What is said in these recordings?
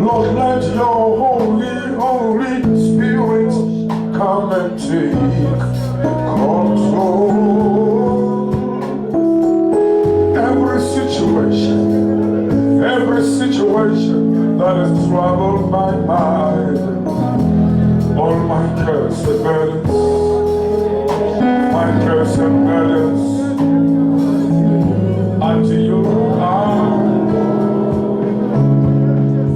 Lord, let your Holy Spirit come and take control. Every situation that has troubled my mind, all my cares and burdens, unto you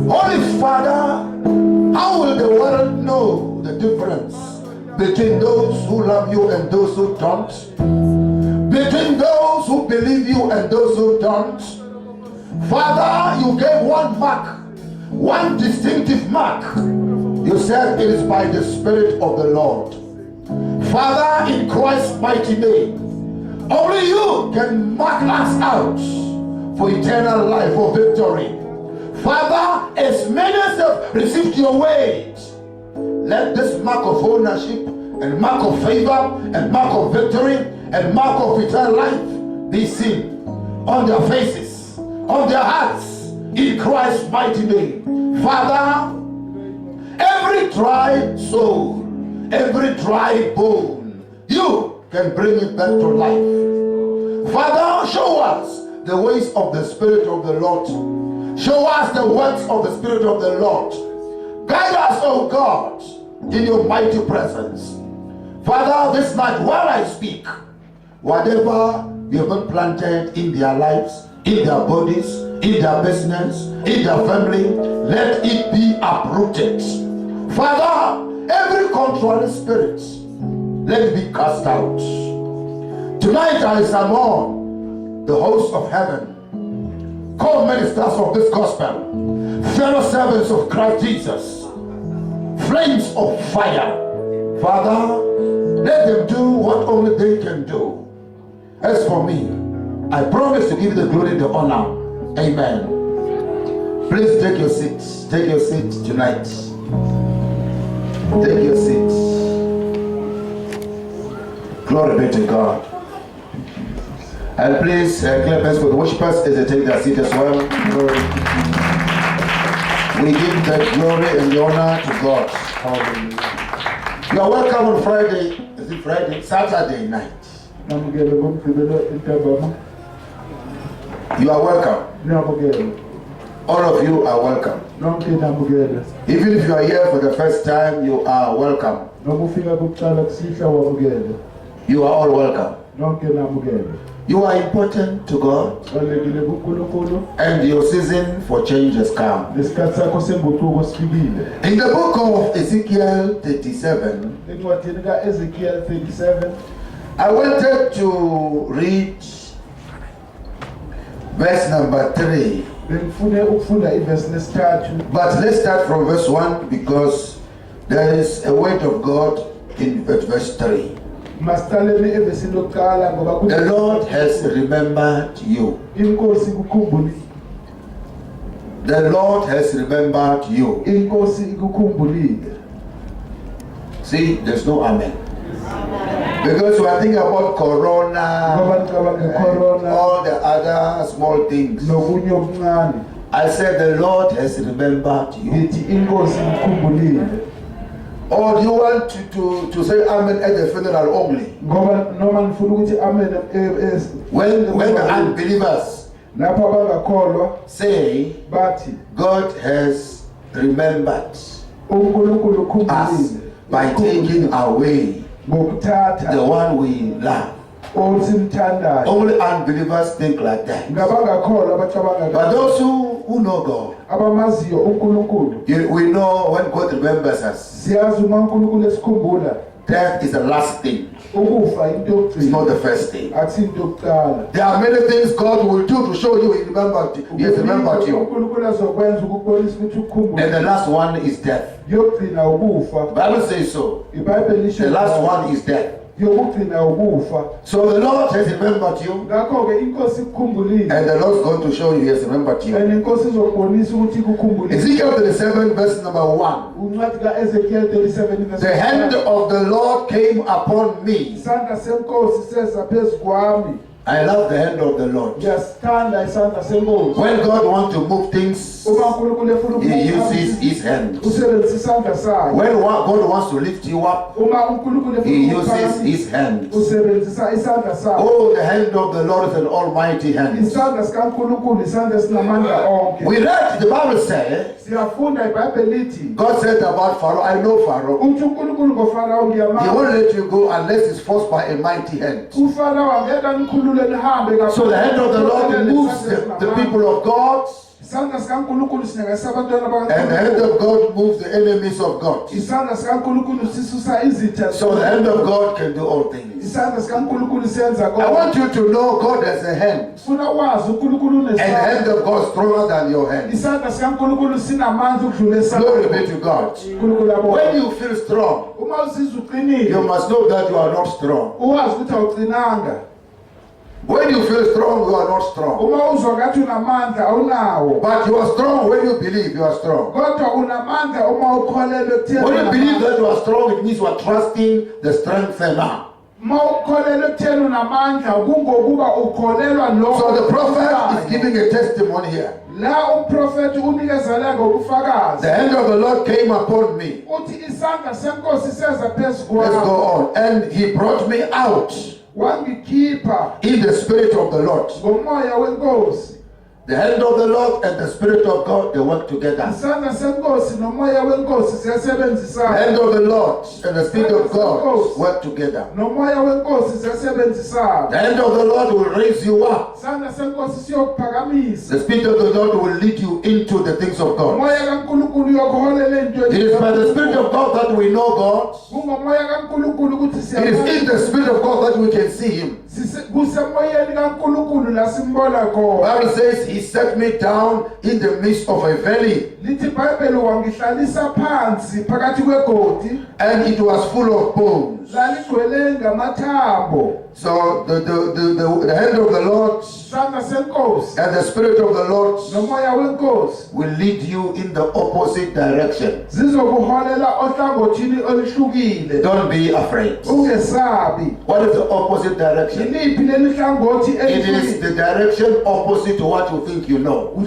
Holy Father, how will the world know the difference between those who love you and those who don't? Between those who believe you and those who don't? Father, you gave one mark, one distinctive mark. You said it is by the Spirit of the Lord. Father, in Christ's mighty name, only you can mark us out for eternal life, for victory. Father, as many as have received your word, let this mark of ownership and mark of favor and mark of victory and mark of eternal life be seen on their faces, on their hearts, in Christ's mighty name. Father, every dry soul, every dry bone, you can bring it back to life. Father, show us the ways of the Spirit of the Lord. Show us the works of the Spirit of the Lord. Guide us, oh God, in your mighty presence. Father, this night while I speak, whatever you have been planted in their lives, in their bodies, in their business, in their family, let it be uprooted. Father, every contrary spirit, let it be cast out. Tonight I summon the host of heaven, co-ministers of this gospel, fellow servants of Christ Jesus, flames of fire. Father, let them do what only they can do. As for me, I promise to give the glory and the honor. Amen. Please take your seats. Take your seats tonight. Take your seats. Glory be to God. And please clap hands for the worshipers as they take their seat as well. Glory. We give the glory and the honor to God. You are welcome on Friday. Is it Friday? Saturday night. You are welcome. All of you are welcome. Even if you are here for the first time, you are welcome. You are all welcome. You are important to God, and your season for change has come. In the book of Ezekiel 37, I wanted to read verse number 3. But let's start from verse 1 because there is a word of God in verse 3. The Lord has remembered you. The Lord has remembered you. See, there's no amen. Because we are thinking about corona, all the other small things. I said the Lord has remembered you. Or do you want to say amen at the funeral only? When the unbelievers say God has remembered us by taking away the one we love. Only unbelievers think like that. But those who know God, we know when God remembers us, death is the last thing. It's not the first thing. There are many things God will do to show you He has remembered you. And the last one is death. The Bible says so. The last one is death. So the Lord has remembered you, and the Lord is going to show you He has remembered you. Ezekiel 37 verse number 1. The hand of the Lord came upon me, I love the hand of the Lord. When God wants to move things, He uses His hand. When God wants to lift you up, He uses His hand. Oh, the hand of the Lord is an almighty hand. We read, the Bible says, God said about Pharaoh, I know Pharaoh. He won't let you go unless it's forced by a mighty hand. So the hand of the Lord moves the people of God, and the hand of God moves the enemies of God. So the hand of God can do all things. I want you to know God has a hand, and the hand of God is stronger than your hand. Glory be to God. When you feel strong, you must know that you are not strong. When you feel strong, you are not strong. But you are strong when you believe you are strong. When you believe that you are strong, it means you are trusting the strengthener. So the prophet is giving a testimony here. The hand of the Lord came upon me. Let's go on. And He brought me out in the Spirit of the Lord. The hand of the Lord and the Spirit of God, they work together. The hand of the Lord and the Spirit of God work together. The hand of the Lord will raise you up. The Spirit of the Lord will lead you into the things of God. It is by the Spirit of God that we know God. It is in the Spirit of God that we can see Him. Bible says He set me down in the midst of a valley, and it was full of bones. So the hand of the Lord and the Spirit of the Lord will lead you in the opposite direction. Don't be afraid. What is the opposite direction? It is the direction opposite to what you think you know. I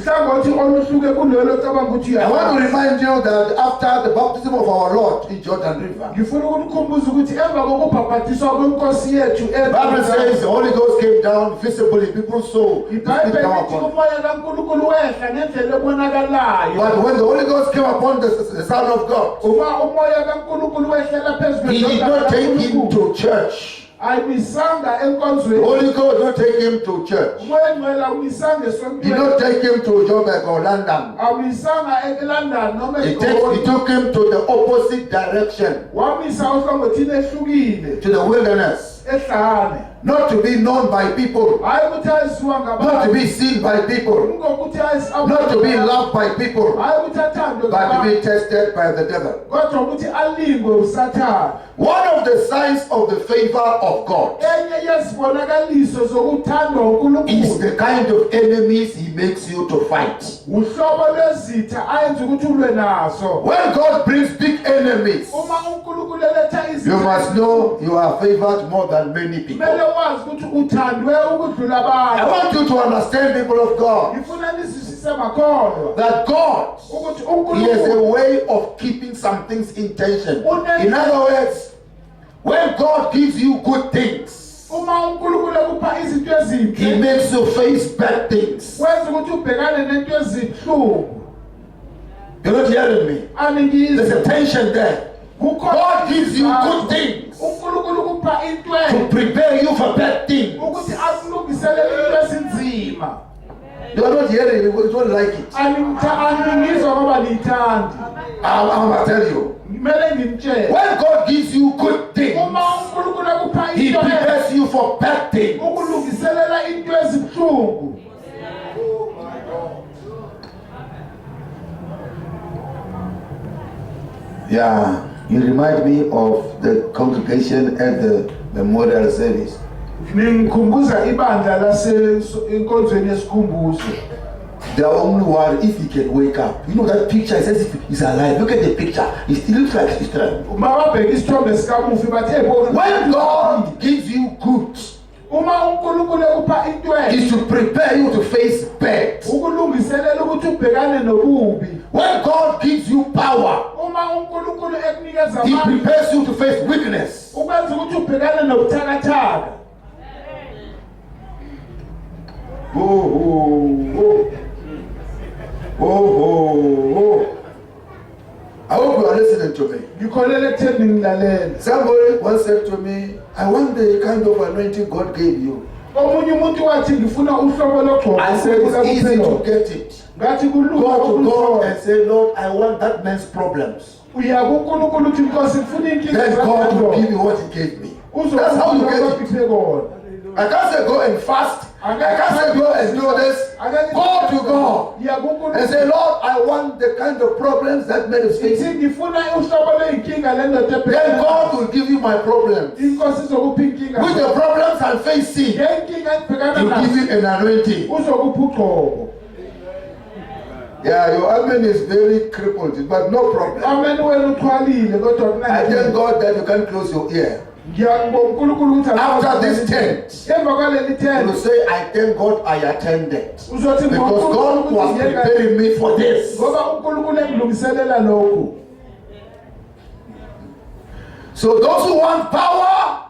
want to remind you that after the baptism of our Lord in Jordan River, Bible says the Holy Ghost came down visibly. People saw the Spirit come upon. But when the Holy Ghost came upon the Son of God, He did not take Him to church. The Holy Ghost did not take Him to church. He did not take Him to Joburg or London. He took Him to the opposite direction, to the wilderness. Not to be known by people, not to be seen by people, not to be loved by people, but to be tested by the devil. One of the signs of the favor of God is the kind of enemies He makes you to fight. When God brings big enemies, you must know you are favored more than many people. I want you to understand, people of God, that God, He has a way of keeping some things in tension. In other words, when God gives you good things, He makes you face bad things. You're not hearing me? There's a tension there. God gives you good things to prepare you for bad things. You are not hearing me. You don't like it. I'm going to tell you. When God gives you good things, He prepares you for bad things. Yeah. You remind me of the congregation at the memorial service. The only one, if he can wake up. You know that picture, it says if he's alive. Look at the picture. It looks like he's trying. When God gives you good, He is to prepare you to face bad. When God gives you power, He prepares you to face weakness. I hope you are listening to me. Somebody once said to me, I want the kind of anointing God gave you. I said it's easy to get it. Go to God and say, Lord, I want that man's problems. Then God will give you what He gave me. That's how you get it. I can't say go and fast. I can't say go and do this. Go to God and say, Lord, I want the kind of problems that man is facing. Then God will give you my problems. With the problems I'm facing, He will give you an anointing. Yeah, your amen is very crippled, but no problem. I thank God that you can close your ear. After this tent, you will say, I thank God I attended. Because God was preparing me for this. So those who want power,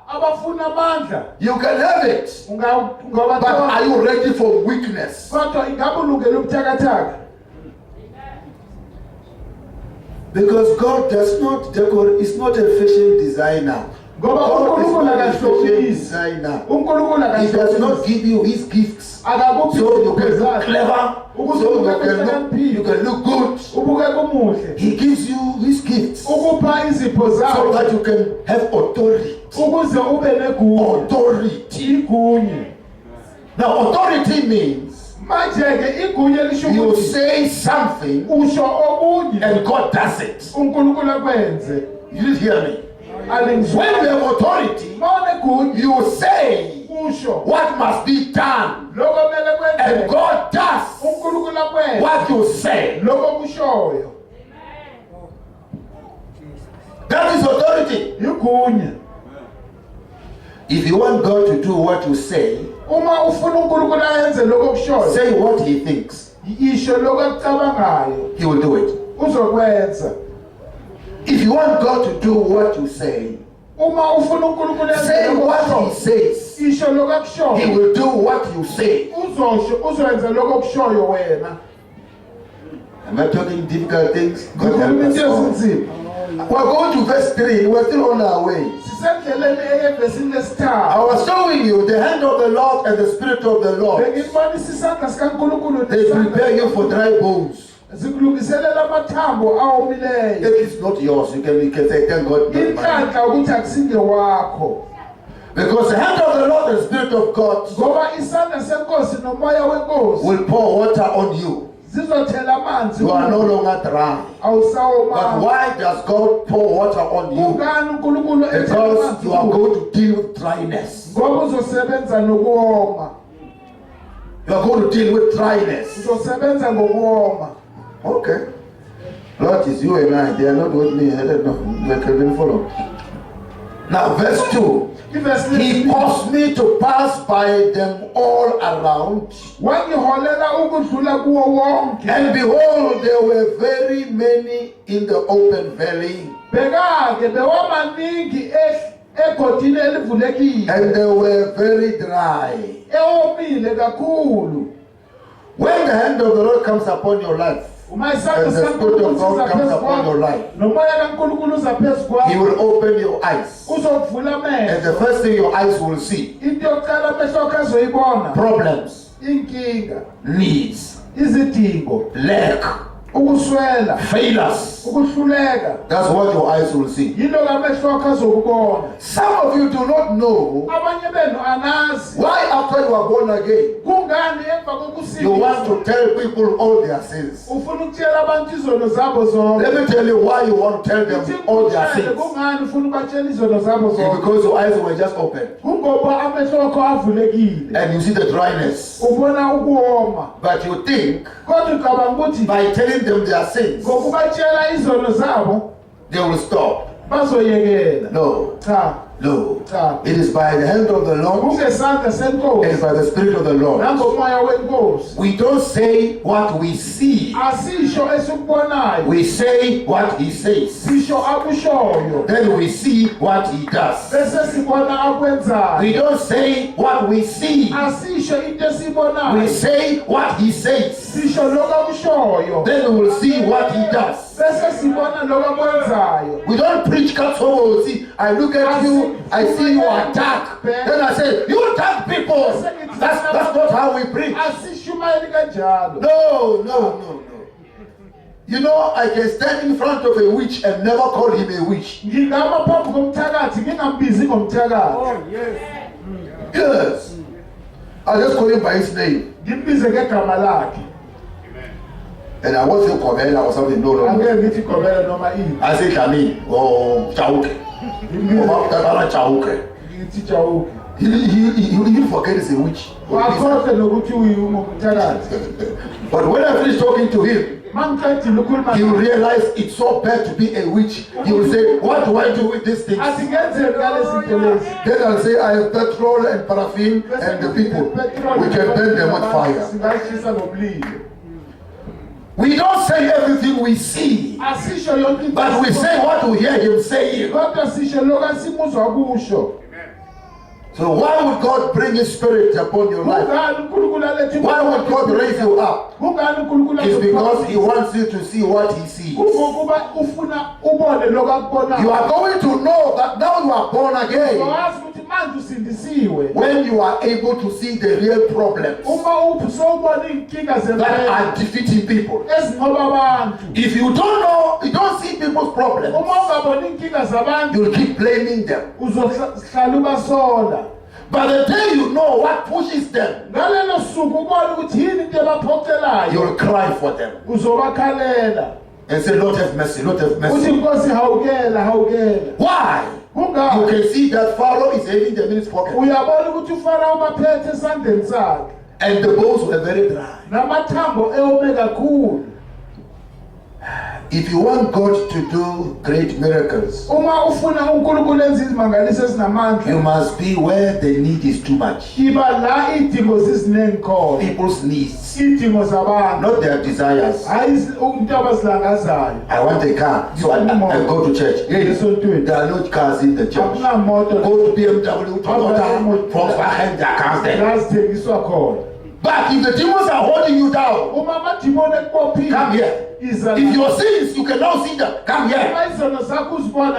you can have it. But are you ready for weakness? Because God does not decorate, is not a fashion designer. God is not a fashion designer. He does not give you His gifts so you can look clever, so you can look good. He gives you His gifts so that you can have authority. Now authority means you say something and God does it. You didn't hear me? When you have authority, you say what must be done, and God does what you say. That is authority. If you want God to do what you say, say what He thinks. He will do it. If you want God to do what you say, say what He says. He will do what you say. Am I talking difficult things? God help us all. We're going to verse 3. We're still on our way. I was showing you the hand of the Lord and the Spirit of the Lord. They prepare you for dry bones. It is not yours. You can say, thank God. Because the hand of the Lord and the Spirit of God will pour water on you. You are no longer dry. But why does God pour water on you? Because you are going to deal with dryness. You are going to deal with dryness. Okay. Lord, it's you and I. They are not with me. I don't know. They can follow. Now, verse 2. He caused me to pass by them all around. And behold, there were very many in the open valley. And they were very dry. When the hand of the Lord comes upon your life, and the Spirit of God comes upon your life, He will open your eyes. And the first thing your eyes will see: problems, needs, lack, failures. That's what your eyes will see. Some of you do not know why after you are born again you want to tell people all their sins. Let me tell you why you want to tell them all their sins. It's because your eyes were just open and you see the dryness. But you think by telling them their sins they will stop. No. No. It is by the hand of the Lord. It is by the Spirit of the Lord. We don't say what we see. We say what He says. Then we see what He does. We don't say what we see. We say what He says. Then we will see what He does. We don't preach Katsobo. See, I look at you, I see you attack. Then I say, you attack people. That's not how we preach. No. You know, I can stand in front of a witch and never call him a witch. Oh, yes. Yes. I just call him by his name. And I was saying Kobela or something. No. I say Kami or Chauke. He'll forget it's a witch. But when I finish talking to him, he will realize it's so bad to be a witch. He will say, what do I do with these things? Then I'll say, I have petrol and paraffin and the people. We can burn them with fire. We don't say everything we see, but we say what we hear him saying. So why would God bring His Spirit upon your life? Why would God raise you up? It's because He wants you to see what He sees. You are going to know that now you are born again when you are able to see the real problems that are defeating people. If you don't know, you don't see people's problems, you'll keep blaming them. By the day you know what pushes them, you'll cry for them and say, Lord have mercy, Lord have mercy. Why? You can see that Pharaoh is having them in his pocket. And the bones were very dry. If you want God to do great miracles, you must be where the need is too much. People's needs, not their desires. I want a car, so I go to church. Hey, there are no cars in the church. Go to BMW, Toyota, Volkswagen, there are cars there. But if the demons are holding you down, come here. If your sins, you can now see them. Come here.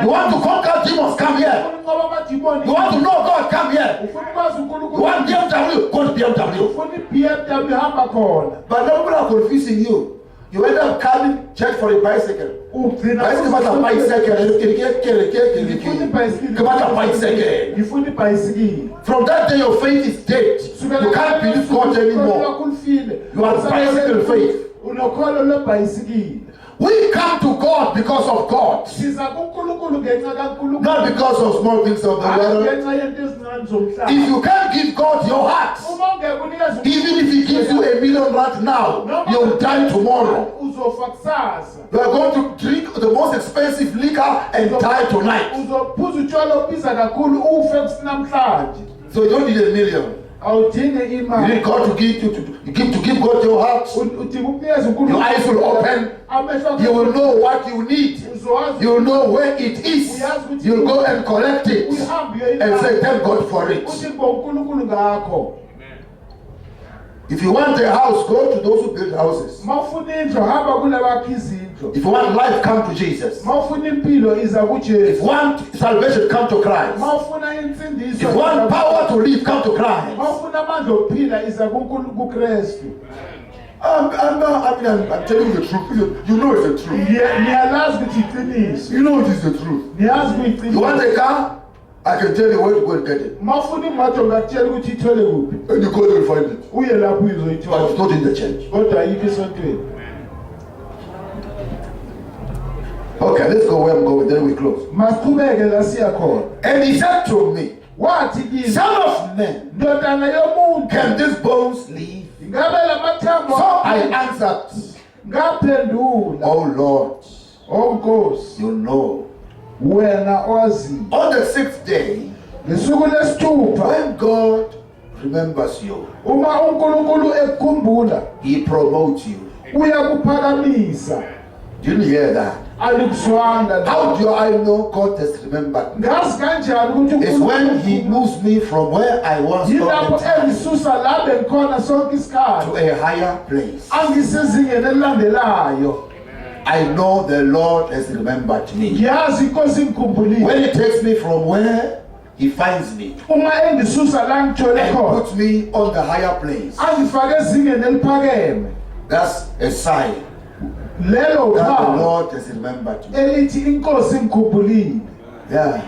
You want to conquer demons? Come here. You want to know God? Come here. You want BMW? Go to BMW. But people are confusing you. You end up coming church for a bicycle. Bicycle. From that day your faith is dead. You can't believe God anymore. You are bicycle faith. We come to God because of God, not because of small things of the world. If you can't give God your heart, even if He gives you $1 million right now, you'll die tomorrow. You are going to drink the most expensive liquor and die tonight. So you don't need $1 million. You need God to give God your heart. Your eyes will open. You will know what you need. You will know where it is. You will go and collect it and say thank God for it. If you want a house, go to those who build houses. If you want life, come to Jesus. If you want salvation, come to Christ. If you want power to live, come to Christ. I'm telling you the truth. You know it's the truth. You know it is the truth. You want a car? I can tell you where to go and get it. And you go and find it. But it's not in the church. Okay, let's go where I'm going, then we close. And he said to me, Son of man, can these bones live? So I answered, Oh Lord, you know. On the 6th day, ngesuku lesithupha when God remembers you, uma uNkulunkulu ekukhumbula He promotes you. uyakuphakamisa. Didn't hear that? Alikuzwanga. How do I know God has remembered me? Ngazi kanjani ukuthi It's when He moves me from where I was all yilapho the time engisusa la bengikhona sonke isikhathi to a higher place. angisezingeni elilandelayo. I know the Lord has remembered me. Ngiyazi inkosi ingikhumbulile. When He takes me from where He finds me Uma engisusa la ngithole and khona puts me on the higher place, angifake ezingeni eliphakeme. that's a sign Lelo that the uphawu Lord has remembered me. elithi inkosi ingikhumbulile. Yeah.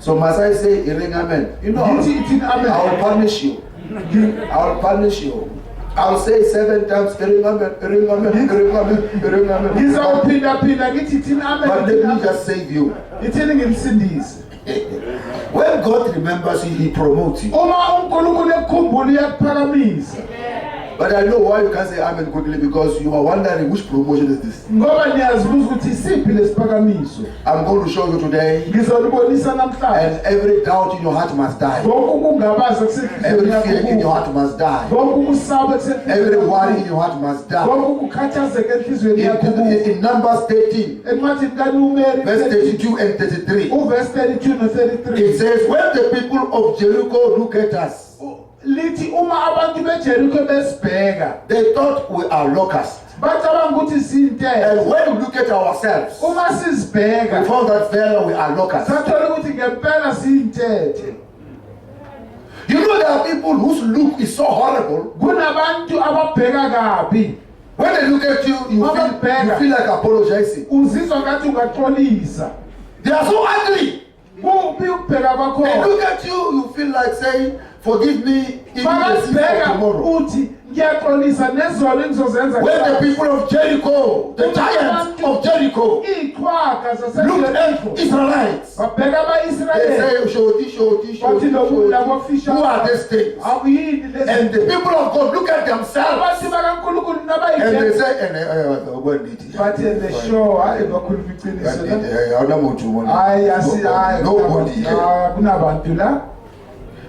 So must I say, Iring Amen? You know, Ngithi ithini I will amen. punish you. I will punish you. I'll say 7 times, Iring Amen, Iring Amen, Iring Amen, Iring Amen. Ngizawuphinda phinda ngithi ithini amen. But let me just save you. Ithini ngimsindise. When God remembers you, He promotes you. Uma uNkulunkulu ekukhumbula uyakuphakamisa. But I know why you can't say Amen quickly, because you are wondering which promotion is this. Ngoba niyazibuza ukuthi isiphi lesiphakamiso. I'm going to show you today, Ngizolibonisa namhlanje. and every doubt in your heart must die. Konke ukungabaza Every kusenhlizweni fear in your yakho. heart must die. Konke ukusaba Every kusenhlizweni worry in yakho. your heart must die. Konke ukukhathazeka enhlizweni yakho. In Numbers 13, Encwadini kaNumeri verse 32 and 33, uverse 32 no 33. it says, when the people of Jericho look at us, Lithi uma abantu beJerikho besibheka they thought we are locusts. bacabanga ukuthi siyintela. And when we look at ourselves, Uma we sizibheka found that failure we are locusts. sathola ukuthi ngempela siyintethe. You know, there are people whose look is so horrible. Kunabantu ababheka kabi. When they look at you, you feel like apologizing. Uzizwa ngathi ungaxolisa. They are so ugly. Kubi ukubheka kwakho. They look at you, you feel like saying, forgive me even the sins of Bakasibheka tomorrow. uthi ngiyaxolisa nezono engizozenza. When the people of Jericho, the giants of Jericho, iqhwaga looked at zaseJerikho Israelites, babheka they aba-Israyeli say, shoti, who are these things? akuyini lezi. And the people of God look at themselves Abantu bakaNkulunkulu and they nabayibheka say, and bathi sure hayi bakhuluma iqiniso la. Hayi hayi nobody. kunabantu la.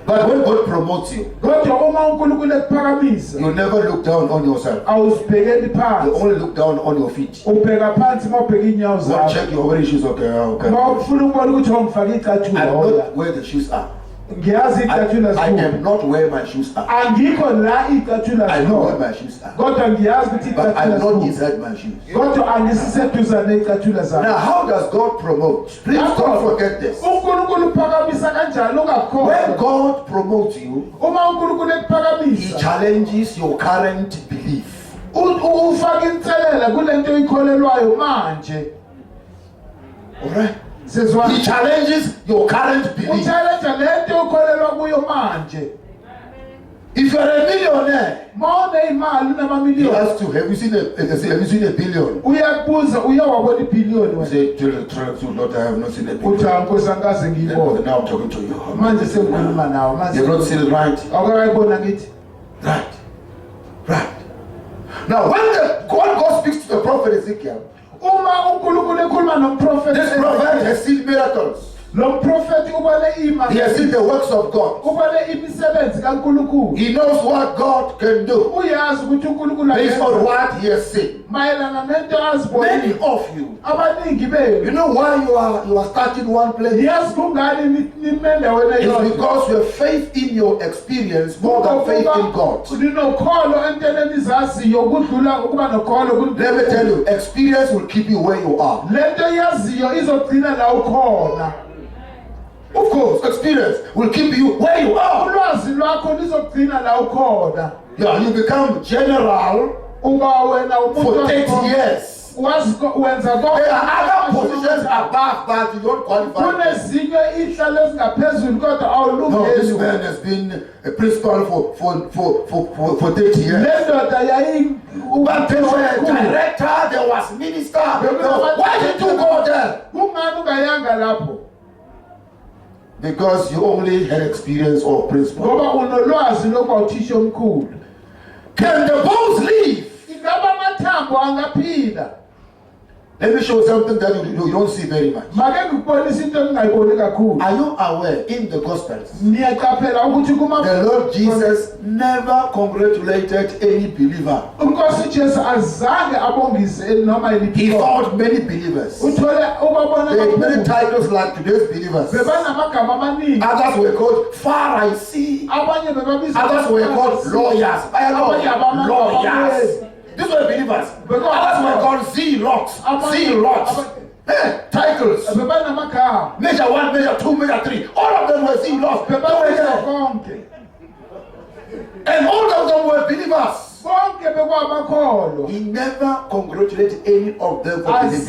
But when God promotes you, Kodwa uma uNkulunkulu ekuphakamisa you never look down on yourself. awuzibhekeli You phansi. only look down on your feet. Ubheka phansi uma ubheka inyawo Don't zakho. check your wearing shoes. Okay, okay. Uma ufuna ukubona ukuthi wangifaka I icathulo am hoya. not where the shoes are. Ngiyazi icathulo I zikho. am not where my shoes are. Angikho la icathulo I know where zikho. my shoes are. Kodwa ngiyazi ukuthi But I'm icathulo not zikho. inside my shoes. Kodwa angisiseduzane icathulo Now, zakho. how does God promote? Please don't forget this. uNkulunkulu uphakamisa kanjani When ungakhohlwa. God promotes you, Uma uNkulunkulu He ekuphakamisa challenges your current belief. ufaka inselela kulento oyikholelwayo manje. Alright? Sezwa He challenges your current belief. uchallenge lento okholelwa kuyo manje. If you are a millionaire, Ma unemali he unamamiliyoni asks you, have you seen a billion? uyakubuza uyawabona ibhiliyoni You wena. say, tell the truth, Lord, I have not seen a Uthi billion. ankosi angikaze ngiyibone. Now I'm talking to you. Manje sengikhuluma nawe You manje. have not seen it, right? Awukayibona ngithi. Right. Right. Now, when God speaks to the prophet Ezekiel, Uma uNkulunkulu ekhuluma nomprofeti. this prophet has seen miracles. Lo mprofeti ubone He has seen imali. the works of God. Ubone imisebenzi kaNkulunkulu. He knows what God can do Uyazi ukuthi uNkulunkulu based on ayenza what he has seen. mayelana nento Many azibonile. of you, Abaningi you benu know why you are stuck in one place? niyazi kungani nimendaweni It's eyodwa. because you have faith in your experience more than faith in God. Ninokholo entweni enizaziyo ukudlula ukuba nokholo. Let me tell you, experience will keep you where you are. Lento yaziyo izogcina la ukhona. Of course, experience will keep you where you are. Ulwazi lwakho lizogcina la ukhona. Yeah, you become general Uba wena for umuntu 30 years. wenza There are other positions above that you don't qualify. kunezinye ihlalo ezingaphezulu kodwa No, this awulungeli. man has been a principal for 30 years. Le ndoda yayi But there was a director, there was minister. Why did you go there? Kungani ungayanga lapho? Because you only had experience of principal. Ngoba unolwazi lokuba uthisha omkhulu. Can the bones live? Ingaba amathambo angaphila? Let me show you something that you don't see very much. Are you aware in the Gospels? The Lord Jesus never congratulated any believer. He found many believers. There are many titles like today's believers. Others were called Pharisees. Others were called lawyers. Lawyers. These were believers. Others were called zealots. Titles. Measure 1, measure 2, measure 3. All of them were zealots. And all of them were believers. He never congratulated any of them for believing.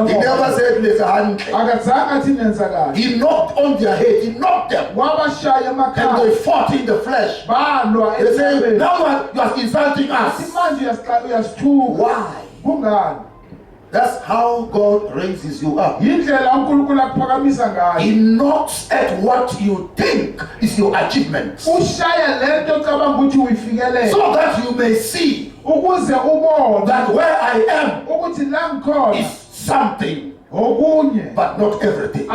He never said, he knocked on their head. He knocked them. And they fought in the flesh. They said, now you are insulting us. Why? That's how God raises you up. He knocks at what you think is your achievement, so that you may see that where I am is something, but not everything.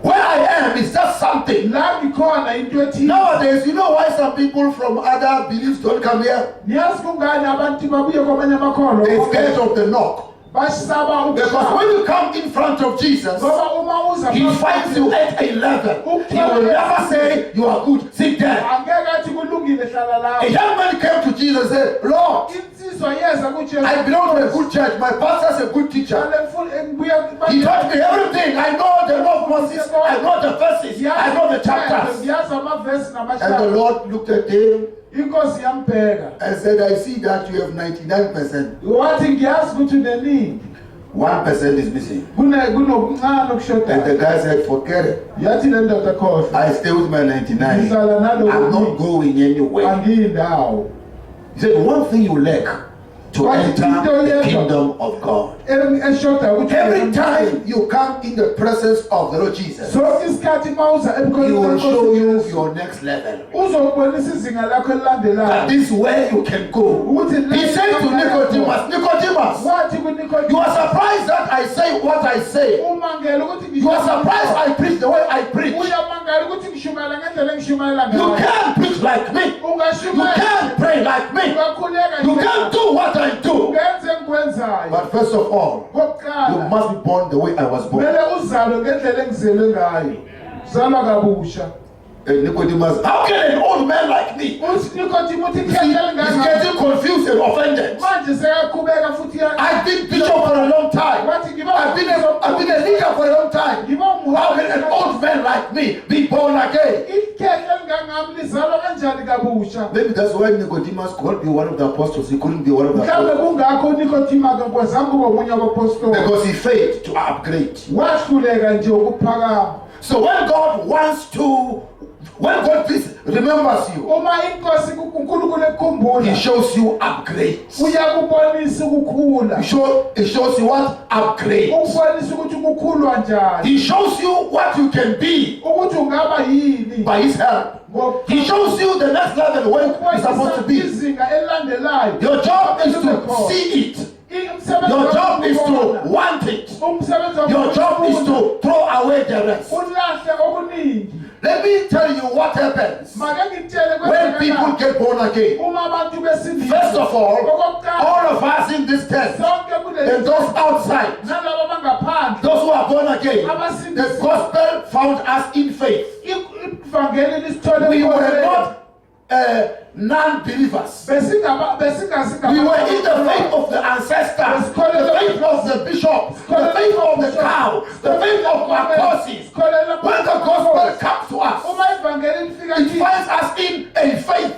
Where I am is just something. Nowadays, you know why some people from other beliefs don't come here? They're scared of the knock. Because when you come in front of Jesus, he finds you at a level. He will never say, you are good, sit there. A young man came to Jesus and said, Lord, I belong to a good church. My pastor's a good teacher. He taught me everything. I know the law of Moses. I know the verses. I know the chapters. And the Lord looked at him and said, I see that you have 99%. 1% is missing. And the guy said, forget it. I stay with my 99. I'm not going anywhere. He said, one thing you lack to enter the kingdom of God. Every time you come in the presence of the Lord Jesus, He will show you your next level. That this way you can go. He said to Nicodemus, Nicodemus, you are surprised that I say what I say. You are surprised I preach the way I preach. You can't preach like me. You can't pray like me. You can't do what I do. But first of all, you must be born the way I was born. And Nicodemus, how can an old man like me? He's getting confused and offended. I've been bishop for a long time. I've been a leader for a long time. How can an old man like me be born again? Maybe that's why Nicodemus could be one of the apostles. He couldn't be one of the apostles. Because he failed to upgrade. So when God wants to, when God remembers you, He shows you upgrades. He shows you what? Upgrades. He shows you what you can be by His help. He shows you the next level where you're supposed to be. Your job is to see it. Your job is to want it. Your job is to throw away the rest. Let me tell you what happens when people get born again. First of all of us in this tent and those outside, those who are born again, the gospel found us in faith. We were not non-believers. We were in the faith of the ancestors, the faith of the bishops, the faith of the cow, the faith of my apostles. When the gospel comes to us, it finds us in a faith.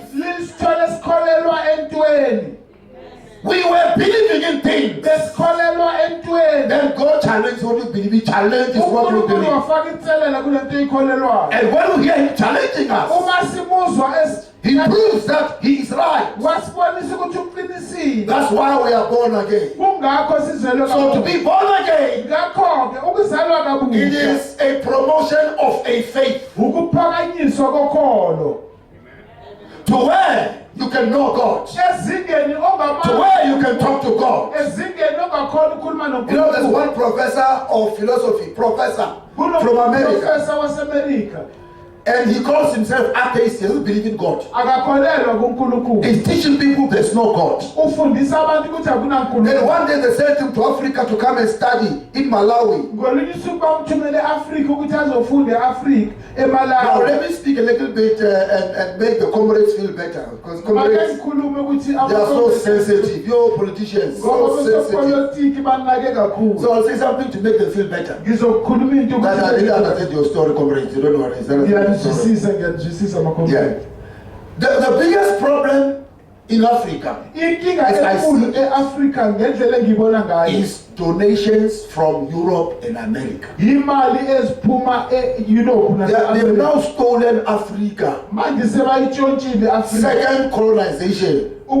We were believing in things. Then God challenges what you believe. He challenges what you believe. And when we hear Him challenging us, He proves that He is right. That's why we are born again. So to be born again, it is a promotion of a faith. To where you you can know God, to where you can talk to God. You know, there's one professor of philosophy, professor from America, and he calls himself atheist. He doesn't believe in God. He's teaching people there's no God. Then one day they sent him to Africa to come and study in Malawi. Now let me speak a little bit and make the comrades feel better, because comrades, they are so sensitive. Your politicians, so sensitive. So I'll say something to make them feel better. That I didn't understand your story, comrades. You don't know what it is. Yeah. The biggest problem in Africa is donations from Europe and America. They've now stolen Africa. Second colonization. Tell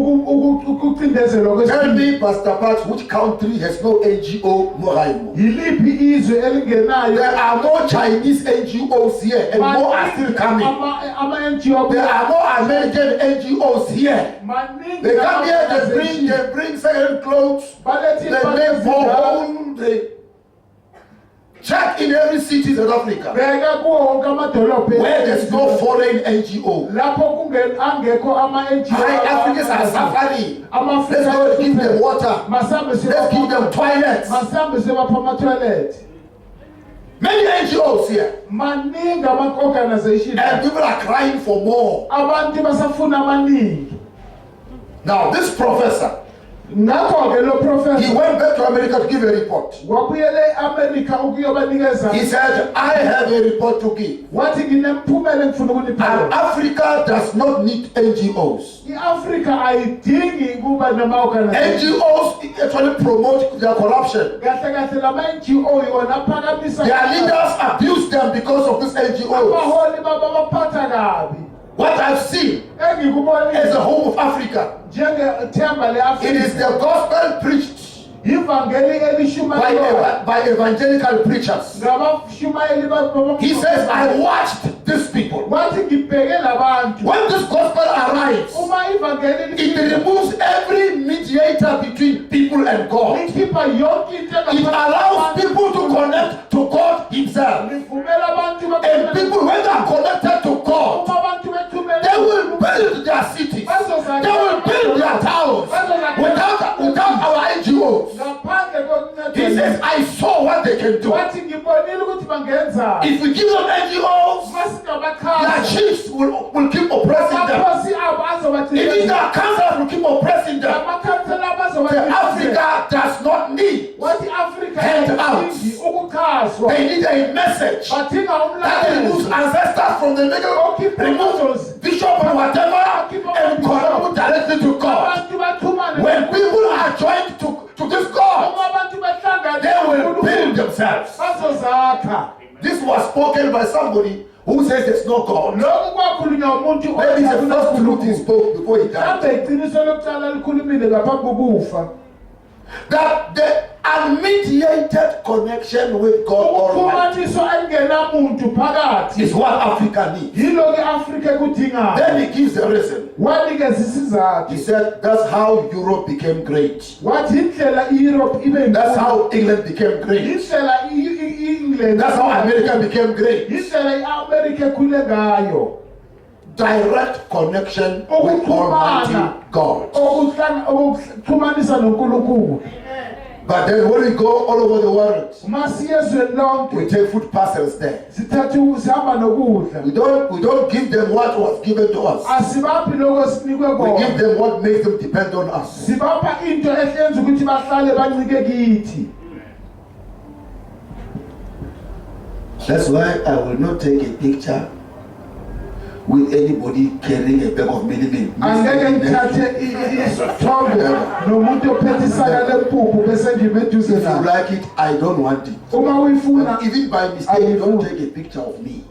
me, Pastor Parks, which country has no NGO Moraimo? There are more Chinese NGOs here, and more are still coming. There are more American NGOs here. They come here, they bring second clothes, they make home, they check in every city in South Africa where there's no foreign NGO. Africans are suffering. Let's go give them water. Let's give them toilets. Many NGOs here. And people are crying for more. Now this professor, he went back to America to give a report. He said, I have a report to give. And Africa does not need NGOs. NGOs actually promote their corruption. Their leaders abuse them because of this NGOs. What I've seen is the home of Africa. It is the gospel preached by evangelical preachers. He says, I watched these people. When this gospel arrives, it removes every mediator between people and God. It allows people to connect to God himself. And people, when they are connected to God, they will build their cities. They will build their towns without our NGOs. He says, I saw what they can do. If we give them NGOs, their chiefs will keep oppressing them. Even their councils will keep oppressing them. Africa does not need handouts. They need a message that removes ancestors from the middle, removes bishop or whatever, and connect directly to God. When people are joined to this God, they will build themselves. This was spoken by somebody who says there's no God. Maybe it's the first truth he spoke before he died. That the unmediated connection with God Almighty is what Africa needs. Then he gives the reason. He said that's how Europe became great. That's how England became great. That's how America became great. Direct connection with Almighty God. But then when we go all over the world, we take food parcels there. We don't give them what was given to us. We give them what makes them depend on us. That's why I will not take a picture with anybody carrying a bag of milk. If you like it, I don't want it. But even by mistake, don't take a picture of me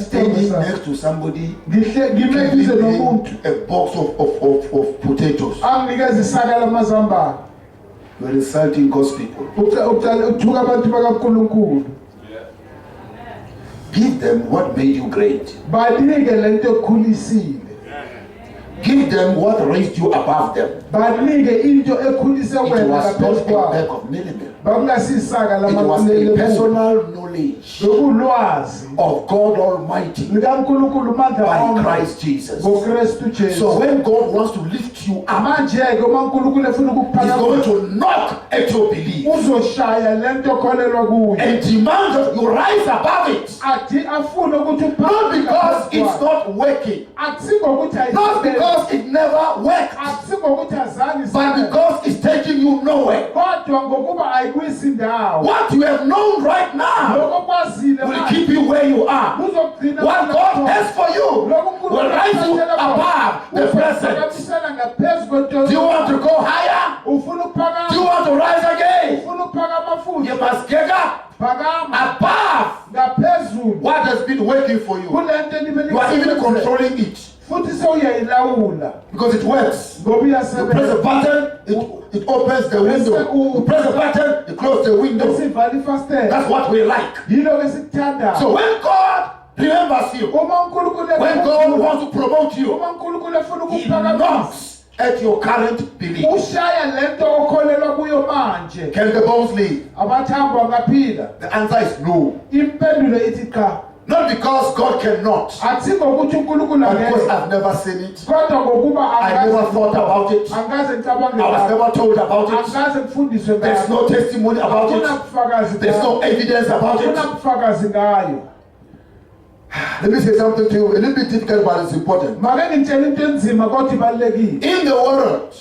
standing next to somebody giving a box of potatoes. You're insulting God's people. Give them what made you great. Give them what raised you above them. It was not a bag of millet. It was a personal knowledge of God Almighty by Christ Jesus. So when God wants to lift you up, He's going to knock at your belief and demand that you rise above it. Not because it's not working, not because it never worked, but because it's taking you nowhere. What you have known right now will keep you where you are. What God has for you will rise you above the present. Do you want to go higher? Do you want to rise again? You must get up above what has been working for you. You are even controlling it. Because it works. You press a button, it opens the window. You press a button, it closes the window. That's what we like. So when God remembers you, when God wants to promote you, He knocks at your current belief. Can the bones live? The answer is no. Not because God cannot, but because I've never seen it. I never thought about it. I was never told about it. There's no testimony about it. There's no evidence about it. Let me say something to you, a little bit difficult, but it's important. In the world,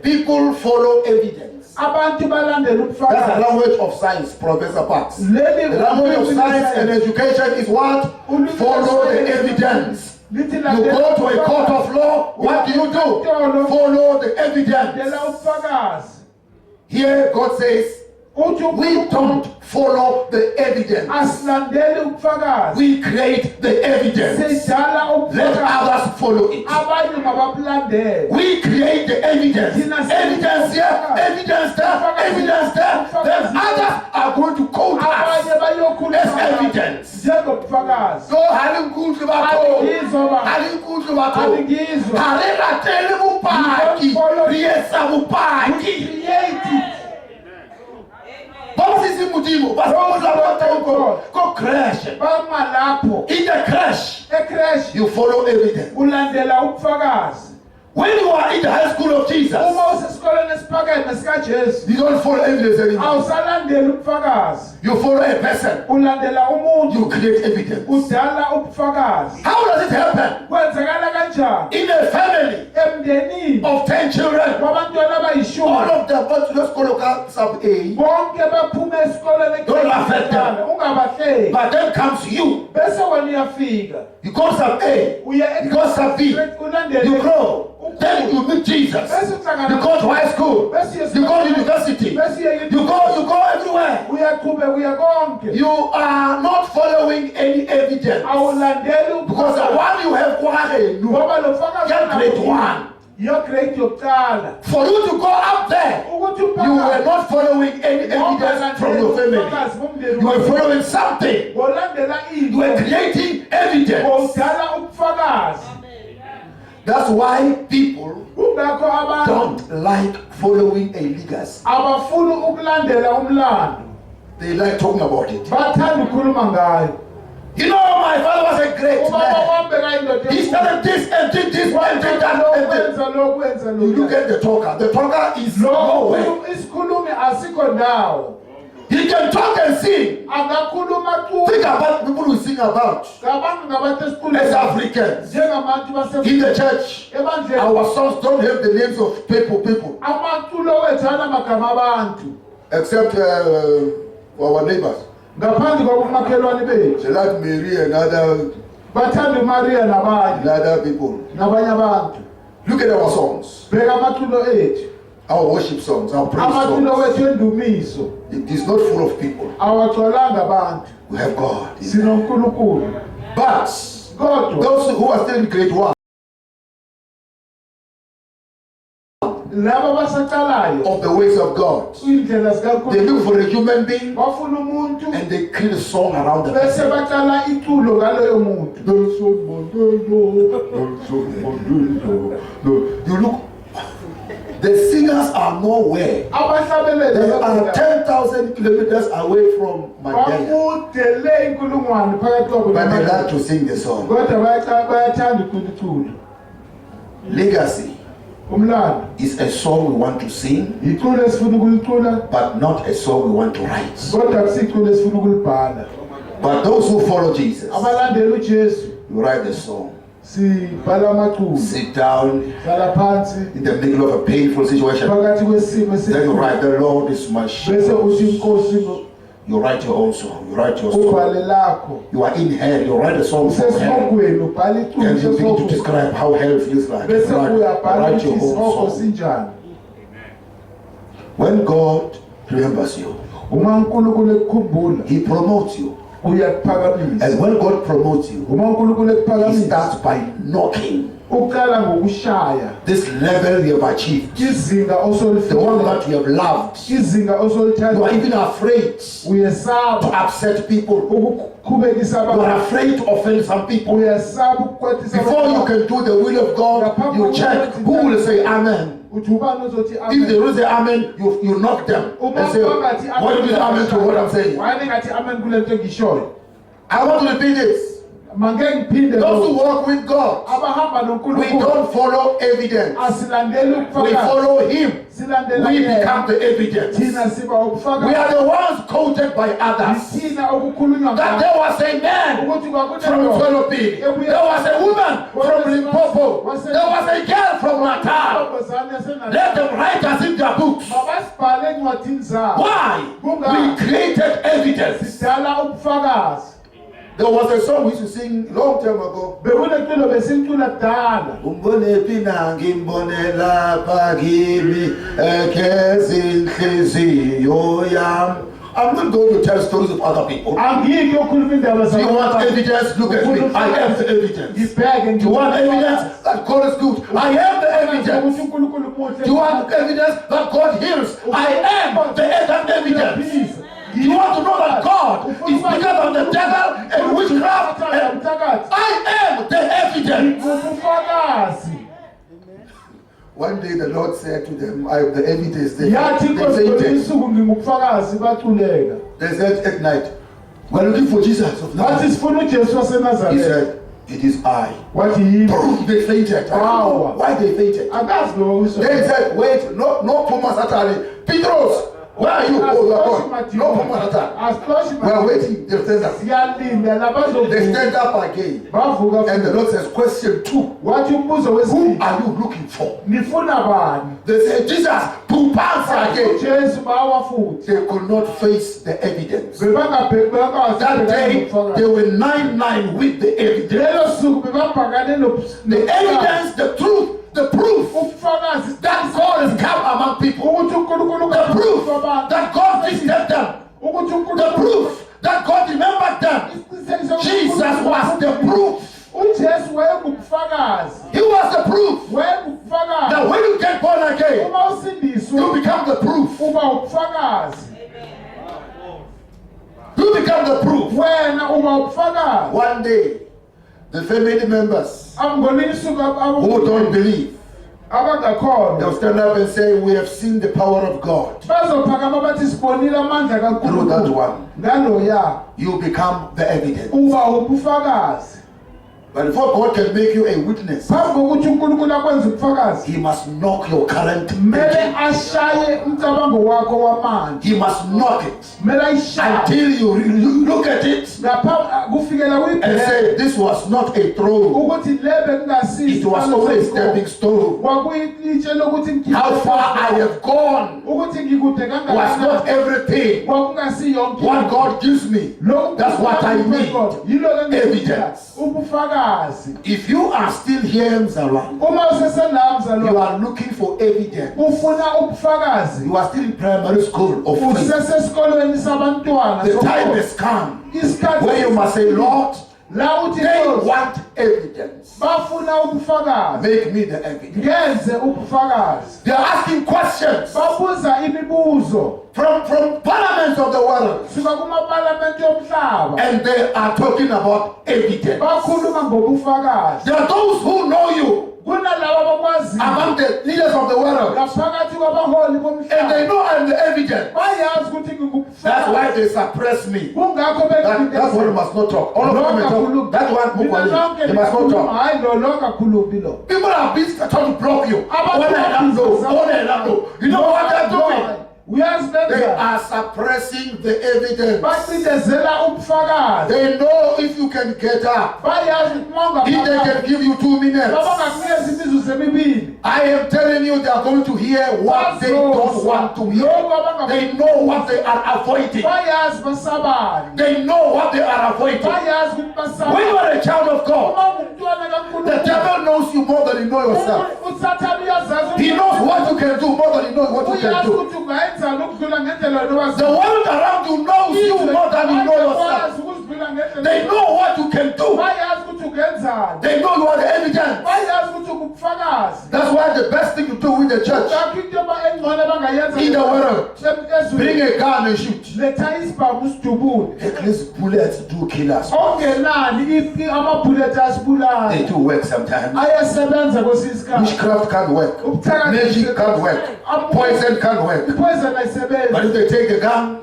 people follow evidence. That's the language of science, Professor Parks. The language of science and education is what? Follow the evidence. You go to a court of law, what do? Follow the evidence. Here God says, we don't follow the evidence. We create the evidence. Let others follow it. We create the evidence. Evidence here, evidence there, evidence there. Then others are going to quote us as evidence. So, go crash. In the crash, you follow evidence. When you are in the high school of Jesus, you don't follow evidence anymore. You follow a person. You create evidence. How does it happen? In a family of 10 children, all of them go to the school of sub A. Don't laugh at them. But then comes you. You go sub A. You go sub B. You grow. Then you meet Jesus. You go to high school. You go to university. You go everywhere. You are not following any evidence. Because the one you have can create one. For you to go up there, you were not following any evidence from your family. You were following something. You were creating evidence. That's why people don't like following a legacy. They like talking about it. You know, my father was a great man. He started this and did this and did that. You look at the talker. The talker is nowhere. He can talk and sing. Think about people who sing about as Africans in the church. Our songs don't have the names of people. Except our neighbors. They like Mary and other people. Look at our songs. Our worship songs, our praise songs. It is not full of people. We have God. But those who are still in grade 1, of the ways of God. They look for a human being and they create a song around the person. You look, the singers are nowhere. They are 10,000 kilometers away from Mandela. But they like to sing the song. Legacy is a song we want to sing, but not a song we want to write. But those who follow Jesus, you write the song. Sit down in the middle of a painful situation. Then you write, the Lord is my shepherd. You write your own song. You write your song. You are in hell. You write a song from hell. And you begin to describe how hell feels like. You write your own song. When God remembers you, He promotes you. And when God promotes you, He starts by knocking. This level you have achieved, the one that you have loved, you are even afraid to upset people. You are afraid to offend some people. Before you can do the will of God, you check who will say amen. If they will say amen, you knock them and say, what do you say amen to what I'm saying? I want to repeat this. Those who walk with God, we don't follow evidence. We follow Him. We become the evidence. We are the ones quoted by others. That there was a man from Philippines. There was a woman from Limpopo. There was a girl from Natal. Let them write us in their books. Why? We created evidence. There was a song we used to sing long time ago. I'm not going to tell stories of other people. Do you want evidence? Look at me. I am the evidence. Do you want evidence that God is good? I am the evidence. Do you want evidence that God heals? I am the evidence. You want to know that God is bigger than the devil and witchcraft? I am the evidence. One day the Lord said to them, I have the evidence. They said at night, we're looking for Jesus of Nazareth. He said, it is I. They fainted. Why they fainted? They said, wait, no Thomas Atari. Petros, where are you? Oh, you are gone. No Thomas Atari. We are waiting. They stand up. They stand up again. And the Lord says, question 2. Who are you looking for? They said, Jesus, two pounds again. They could not face the evidence. That day, they were 9-9 with the evidence. The evidence, the truth, the proof that God has come among people. The proof that God visited them. The proof that God remembered them. Jesus was the proof. He was the proof. That when you get born again, you become the proof. You become the proof. One day, the family members who don't believe, they'll stand up and say, we have seen the power of God. Through that one, you become the evidence. But before God can make you a witness, He must knock your current thinking. He must knock it until you look at it and say, this was not a throne. It was only a stepping stone. How far I have gone was not everything. What God gives me, that's what I need. Evidence. If you are still here, Mzalwa, you are looking for evidence. You are still in primary school of faith. The time has come where you must say, Lord, They want evidence. Make me the evidence. They are asking questions from parliaments of the world. And they are talking about evidence. There are those who know you among the leaders of the world. And they know I'm the evidence. That's why they suppress me. That's why you must not talk. All of them may talk. That's why they must not talk. People are busy trying to block you. You know what they're doing? They are suppressing the evidence. They know if you can get up, if they can give you 2 minutes. I am telling you, they are going to hear what they don't want to hear. They know what they are avoiding. They know what they are avoiding. When you are a child of God, the devil knows you more than you know yourself. He knows what you can do more than you know what you can do. The world around you knows you more than you know yourself. They know what you can do. They know you are the evidence. That's why the best thing to do with the church in the world, bring a gun and shoot. At least bullets do kill us. They do work sometimes. Witchcraft can't work. Magic can't work. Poison can't work. But if they take a gun,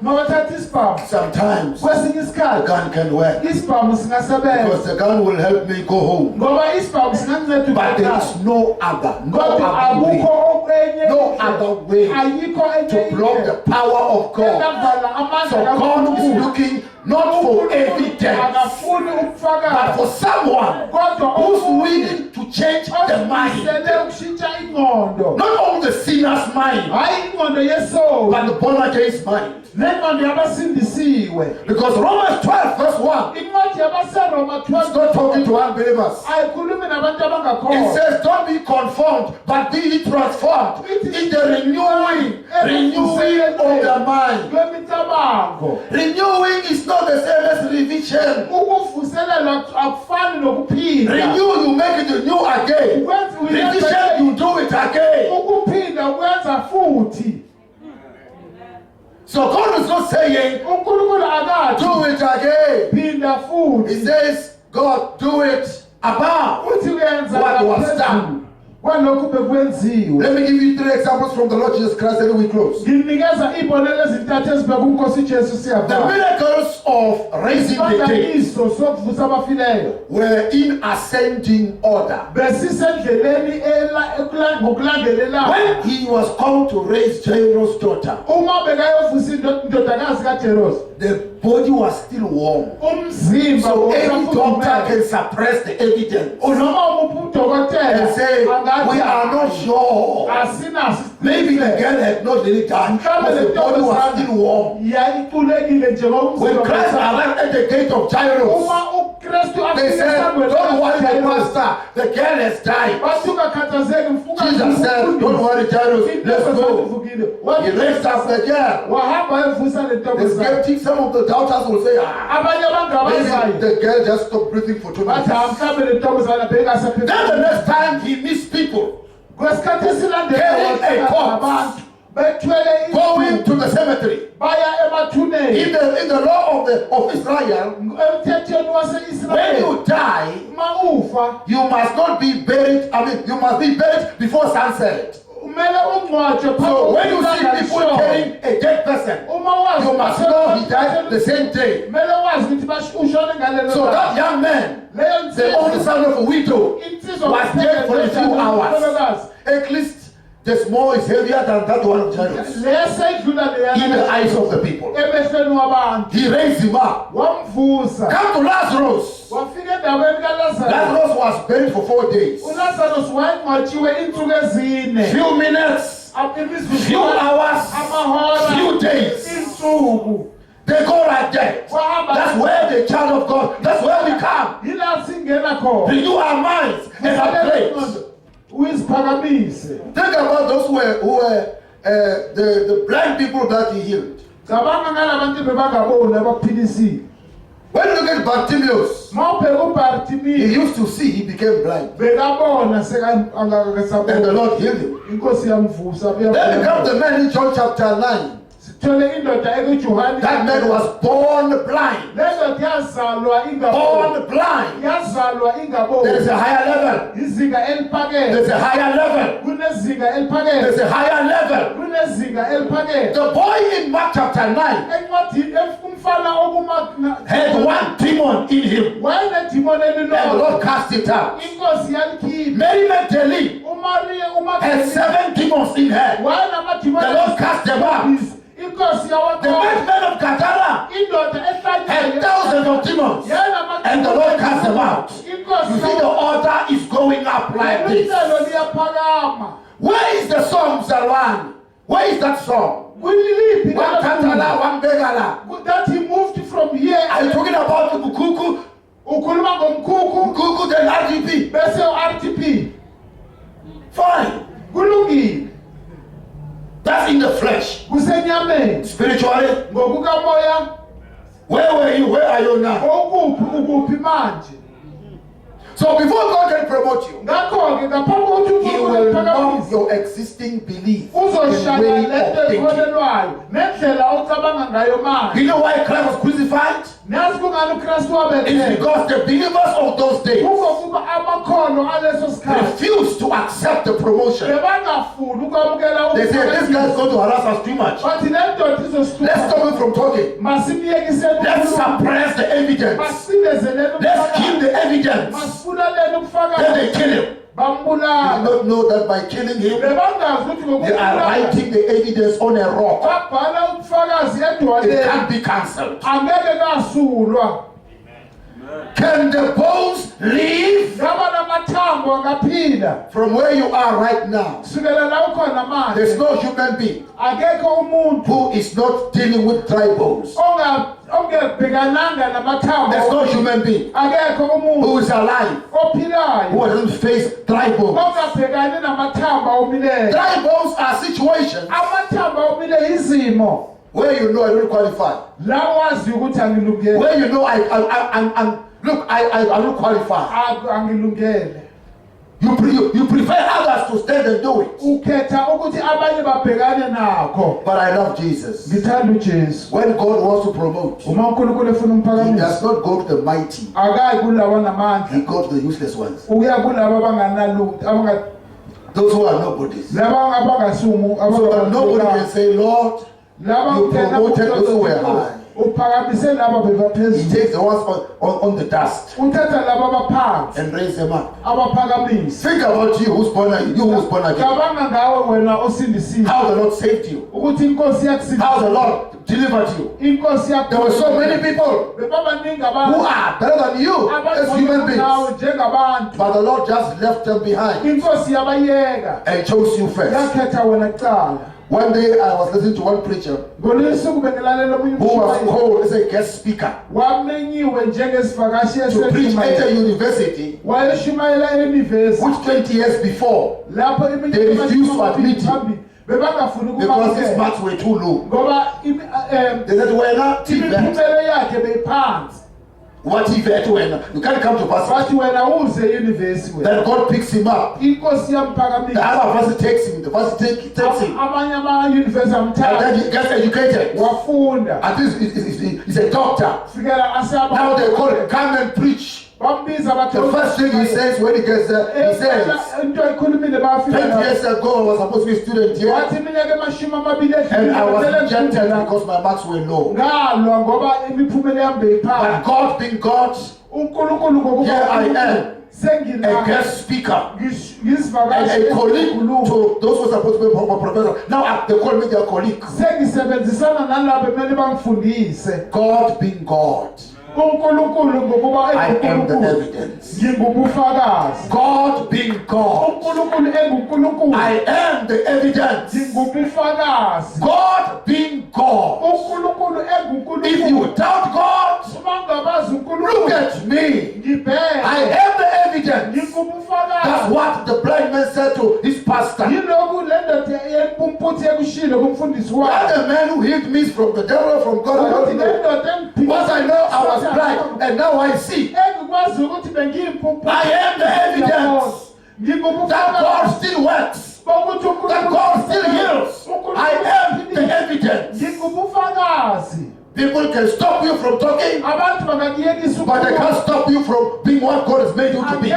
sometimes the gun can work. Because the gun will help me go home. But there is no other way to block the power of God. So God is looking not for evidence, but for someone who's willing to change the mind. Not only the sinner's mind, but the born again's mind. Because Romans 12 verse 1 is not talking to unbelievers. It says, don't be conformed, but be transformed in the renewing of the mind. Renewing is not the same as revision. Renew, you make it new again. Revision, you do it again. So God is not saying, do it again. He says, God, do it above what was done. Let me give you 3 examples from the Lord Jesus Christ and then we close. The miracles of raising the dead were in ascending order. When he was called to raise Jairus' daughter, the body was still warm. So any doctor can suppress the evidence and say, we are not sure. Maybe the girl had not really died, but the body was still warm. When Christ arrived at the gate of Jairus, they said, don't worry, the pastor, the girl has died. Jesus said, don't worry, Jairus, let's go. He raised up the girl. The skeptics, some of the doubters will say, maybe the girl just stopped breathing for 2 minutes. Then the next time he meets people carrying a corpse, going to the cemetery. In the law of Israel, when you die, you must not be buried. You must be buried before sunset. So when you see people carrying a dead person, you must know he died the same day. So that young man, the only son of a widow, was dead for a few hours. At least the small is heavier than that one of Jairus in the eyes of the people. He raised him up. Come to Lazarus. Lazarus was buried for 4 days. Few minutes, few hours, few days. They go right there. That's where the child of God, that's where we come. Renew our minds and our praise. Think about those who were the blind people that he healed. When you look at Bartimaeus, he used to see, he became blind. And the Lord healed him. Then comes the man in John chapter 9. That man was born blind. Born blind. There is a higher level. There's a higher level. There's a higher level. The boy in Mark chapter 9 had one demon in him. And the Lord cast it out. Mary Magdalene had 7 demons in her. The Lord cast them out. The madman of Gadara had thousands of demons, and the Lord cast them out. You see, the order is going up like this. Where is the song, Zalwan? Where is that song? One Katala, one Begala. That he moved from here. Are you talking about the Bukuku? Bukuku, then RTP. RTP. Fine. That's in the flesh. Spiritually, where were you? Where are you now? So before God can promote you, He will know your existing belief and way of thinking. You know why Christ was crucified? It's because the believers of those days refused to accept the promotion. They said, this guy is going to harass us too much. Let's stop him from talking. Let's suppress the evidence. Let's kill the evidence. Then they kill him. They do not know that by killing him, they are writing the evidence on a rock. It can't be cancelled. Can the bones live? From where you are right now, there's no human being who is not dealing with dry bones. There's no human being who is alive who doesn't face dry bones. Dry bones are situations where you know I don't qualify. Where you know I'm not qualified. You prefer others to stand and do it. But I love Jesus. When God wants to promote, He does not go to the mighty. He goes to the useless ones. Those who are nobodies. So that nobody can say, Lord, you promoted those who were high. He takes the ones on the dust and raise them up. Think about you who's born again. How the Lord saved you. How the Lord delivered you. There were so many people who are better than you as human beings. But the Lord just left them behind and chose you first. One day I was listening to one preacher who was called as a guest speaker to preach at a university which 20 years before they refused to admit him because his marks were too low. They said, we're not what if you can't come to pastor? Then God picks him up. The other person takes him. The person takes him. And then he gets educated. At least he's a doctor. Now they call him, come and preach. The first thing he says when he gets there, he says, 20 years ago I was supposed to be a student here, and I was rejected because my marks were low. But God being God, here I am, a guest speaker, and a colleague to those who are supposed to be professors. Now they call me their colleague. God being God, I am the evidence. God being God, I am the evidence. God being God. If you doubt God, look at me. I am the evidence. That's what the blind man said to his pastor. And the man who healed me from the devil, from God, I don't know. Once I know I was blind and now I see, I am the evidence that God still works, that God still heals. I am the evidence. People can stop you from talking, but they can't stop you from being what God has made you to be. They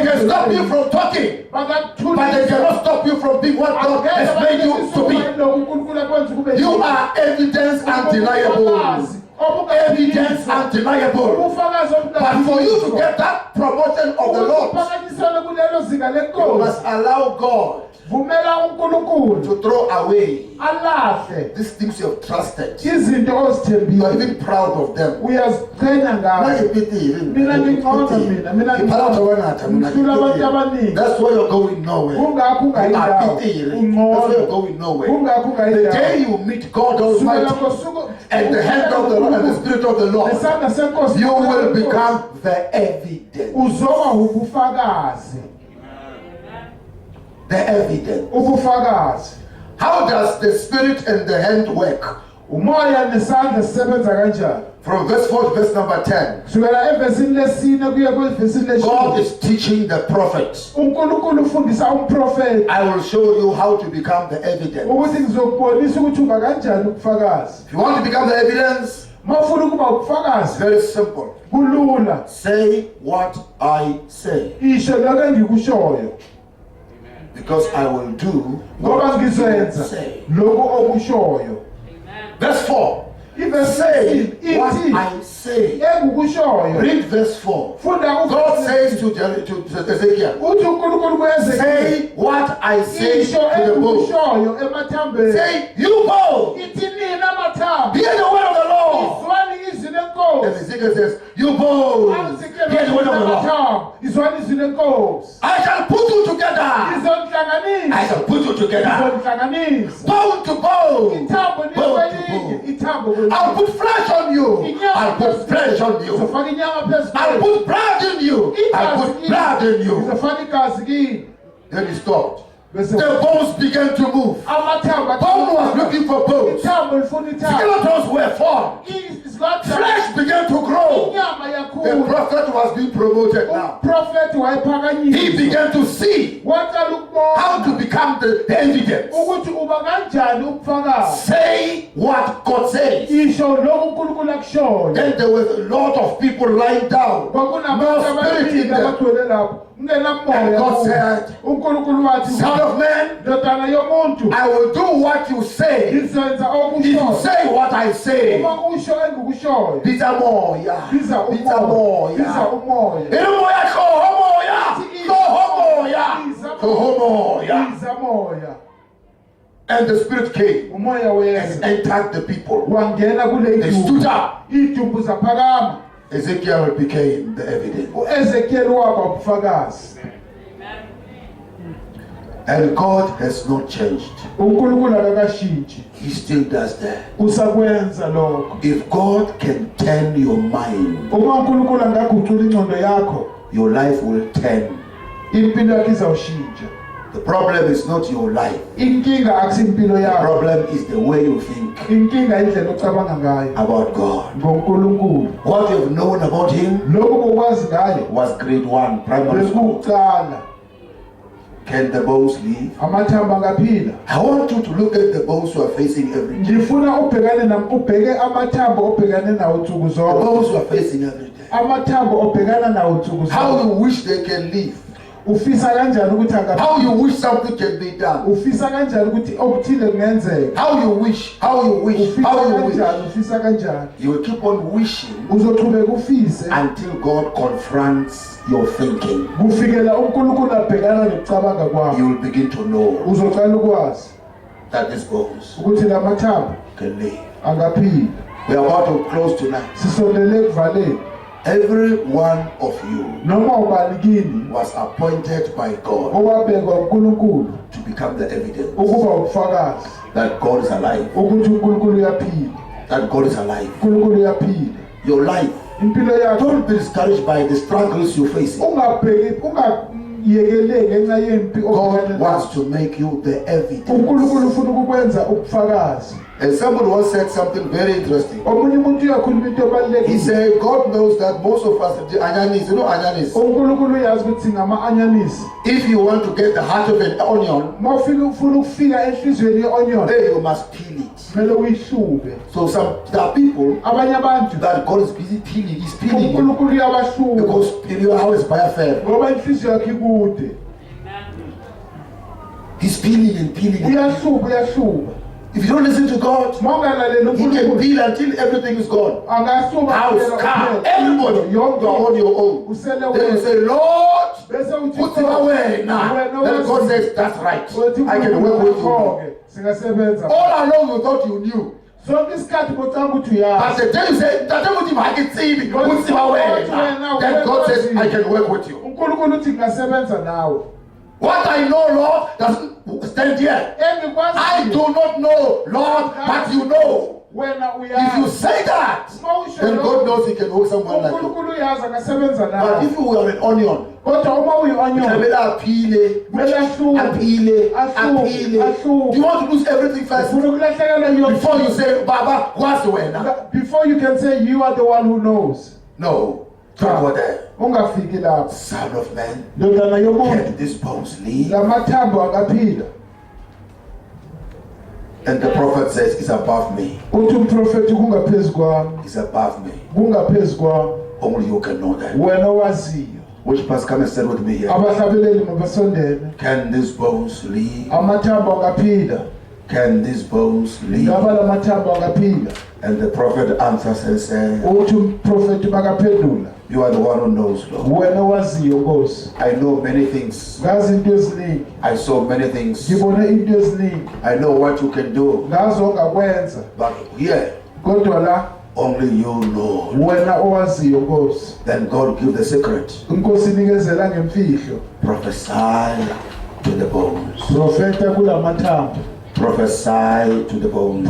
can stop you from talking, but they cannot stop you from being what God has made you to be. You are evidence undeniable. Evidence undeniable. But for you to get that promotion of the Lord, you must allow God to throw away these things you have trusted. You are even proud of them. That's why you're going nowhere. That's why you're going nowhere. The day you meet God Almighty and the hand of the Lord and the Spirit of the Lord, you will become the evidence. The evidence. How does the Spirit and the hand work? From verse 4 to verse number 10. God is teaching the prophet. I will show you how to become the evidence. If you want to become the evidence, it's very simple. Say what I say. Because I will do what you say. Verse 4. Say what I say. Read verse 4. God says to Ezekiel, say what I say to the bow. Say, you bow, hear the word of the Lord. And Ezekiel says, you bow, hear the word of the Lord. I shall put you together. I shall put you together. Bow to bow. Bow to bow. I'll put flesh on you. I'll put flesh on you. I'll put blood in you. I'll put blood in you. Then he stopped. The bones began to move. Paul was looking for bones. Skeletons were formed. Flesh began to grow. The prophet was being promoted now. He began to see how to become the evidence. Say what God says. Then there was a lot of people lying down. No spirit in them. And God said, Son of man, I will do what you say. If you say what I say, Pizza moya. And the Spirit came and entered the people. They stood up. Ezekiel became the evidence. And God has not changed. He still does that. If God can turn your mind, your life will turn. The problem is not your life. The problem is the way you think about God. What you've known about Him was grade 1, primary school. Can the bones leave? I want you to look at the bones you are facing every day. The bones you are facing every day. How you wish they can leave. How you wish something can be done. How you wish. You will keep on wishing until God confronts your thinking. You will begin to know that these bones can live. We are about to close tonight. Every one of you was appointed by God to become the evidence that God is alive. That God is alive. Your life. Don't be discouraged by the struggles you face. God wants to make you the evidence. uNkulunkulu ufuna ukukwenza ubufakazi. And somebody once said something very interesting. He said, God knows that most of us, the anyanis, you know anyanis. If you want to get the heart of an onion, then you must peel it. So there are people that God is busy peeling. He's peeling you because you are always by a fair. He's peeling and peeling. If you don't listen to God, He can peel until everything is gone. House, car, everybody, you are on your own. Then you say, Lord, put him away now. Then God says, that's right. I can work with you. All along you thought you knew. But the day you say, then God says, I can work with you. What I know, Lord, doesn't stand here. I do not know, Lord, but you know. If you say that, then God knows He can hold someone like you. But if you are an onion, do you want to lose everything first? Before you say, Baba, what's the way now? Before you can say you are the one who knows. No. Don't go there. Son of man, can these bones live? And the prophet says, it's above me. It's above me. Only you can know that. Which pastor come and stand with me here? Can these bones live? Can these bones live? And the prophet answers and says, you are the one who knows, Lord. I know many things. I saw many things. I know what you can do. But here, only you know. Then God give the secret. Prophesy to the bones. Prophesy to the bones.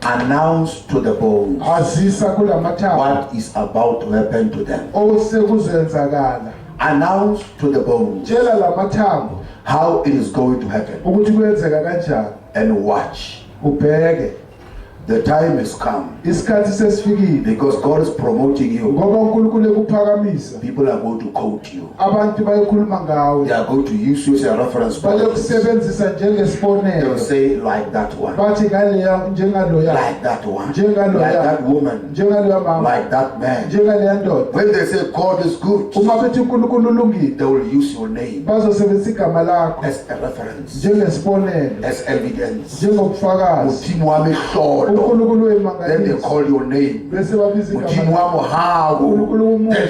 Announce to the bones what is about to happen to them. Announce to the bones how it is going to happen. And watch. The time has come because God is promoting you. People are going to quote you. They are going to use you as a reference point. They will say, like that one, like that one, like that woman, like that man. When they say God is good, they will use your name as a reference, as evidence. Then they call your name. Then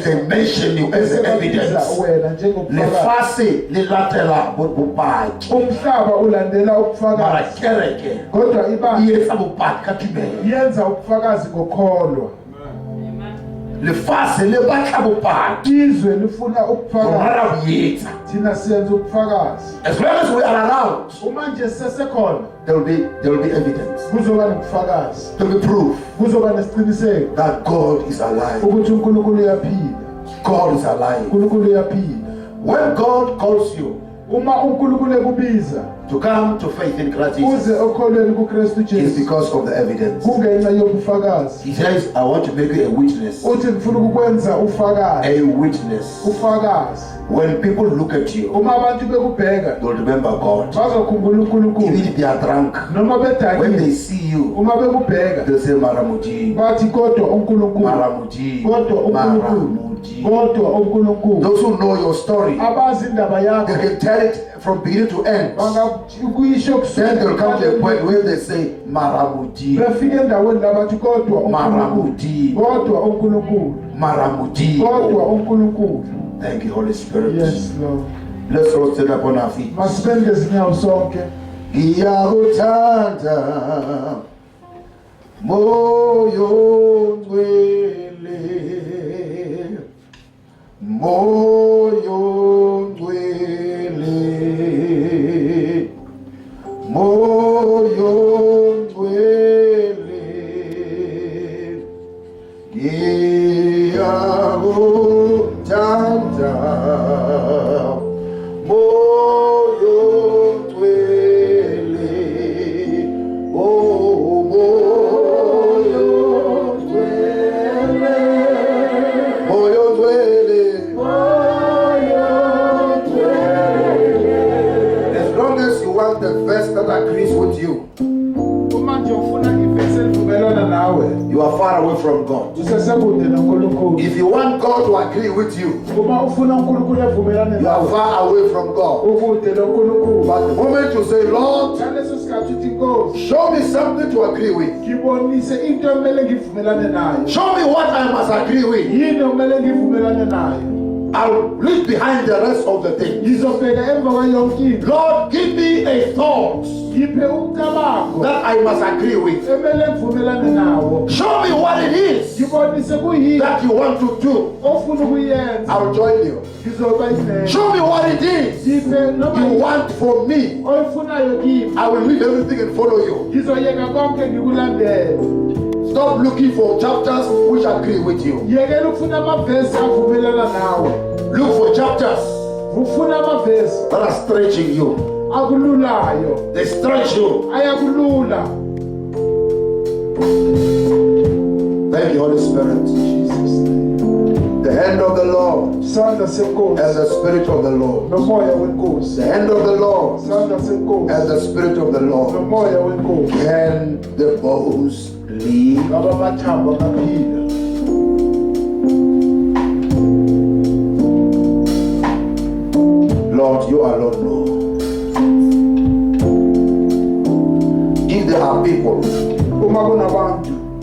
they mention you as evidence. Nefasi lilatela bubaki. Mara kereke. Yenza bubaki katime. Lefasi lebaka bubaki. As long as we are around, there will be evidence. There will be proof that God is alive. God is alive. When God calls you to come to faith in Christ Jesus, it's because of the evidence. He says, I want to make you a witness. A witness. When people look at you, they'll remember God. Even if they are drunk, when they see you, they'll say, Maramuji, Maramuji, Maramuji. Those who know your story, they can tell it from beginning to end. Then they'll come to a point where they say, Maramuji, Maramuji, Maramuji. Thank you, Holy Spirit. Yes, Lord. Let's all stand up on our feet. Moyo ngwele, moyo ngwele, moyo ngwele, Tanda from God. If you want God to agree with you, you are far away from God. But the moment you say, Lord, show me something to agree with. Show me what I must agree with. I'll leave behind the rest of the things. Lord, give me a thought that I must agree with. Show me what it is that you want to do. I'll join you. Show me what it is you want from me. I will leave everything and follow you. Stop looking for chapters which agree with you. Look for chapters that are stretching you. They stretch you. Thank you, Holy Spirit. The hand of the Lord and the Spirit of the Lord. The hand of the Lord and the Spirit of the Lord. Can the bones live? Lord, you alone know. If there are people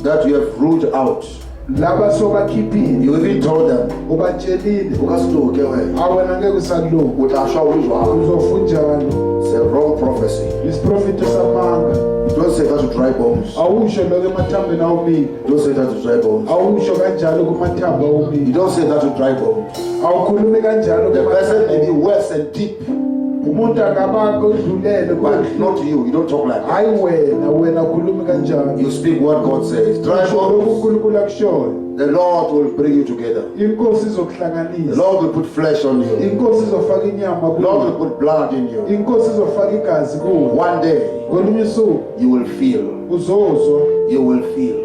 that you have ruled out, you even told them, it's a wrong prophecy. Don't say that to dry bones. Don't say that to dry bones. You don't say that to dry bones. The person may be worse and deep, but not you. You don't talk like that. You speak what God says. Dry bones, the Lord will bring you together. The Lord will put flesh on you. The Lord will put blood in you. One day, you will feel. You will feel.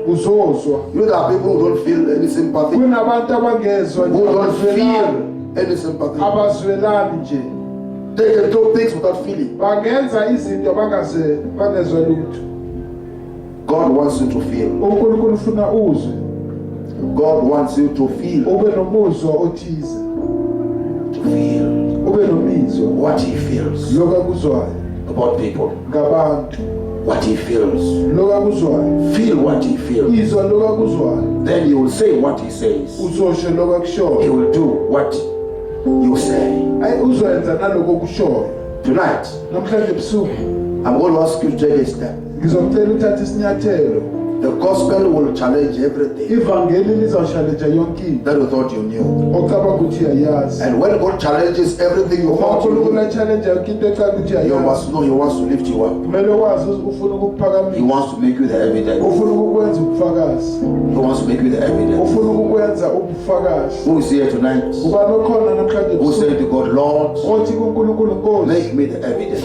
You know, there are people who don't feel any sympathy. Who don't feel any sympathy. They can do things without feeling. God wants you to feel. God wants you to feel. To feel what He feels about people. What He feels. Feel what He feels. Then you will say what He says. He will do what you say. Tonight, I'm going to ask you to take a step. The gospel will challenge everything that you thought you knew. And when God challenges everything you thought you knew, you must know He wants to lift you up. He wants to make you the evidence. He wants to make you the evidence. Who is here tonight? Who said to God, Lord, make me the evidence.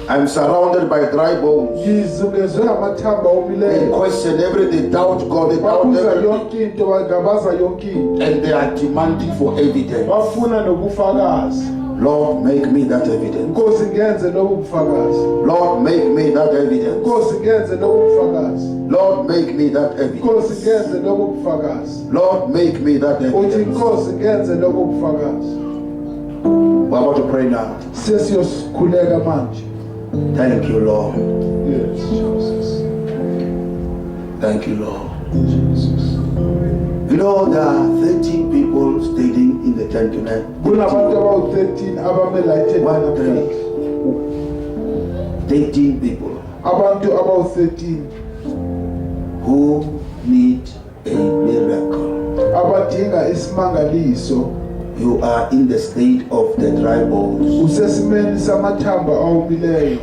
I'm surrounded by dry bones. They question everything, they doubt God, they doubt everything. And they are demanding for evidence. Lord, make me that evidence. Lord, make me that evidence. Lord, make me that evidence. Lord, make me that evidence. We're about to pray now. Thank you, Lord. Yes, Jesus. Thank you, Lord. Jesus. You know, there are 13 people standing in the tent tonight. 13 people. About 13 who need a miracle. You are in the state of the dry bones.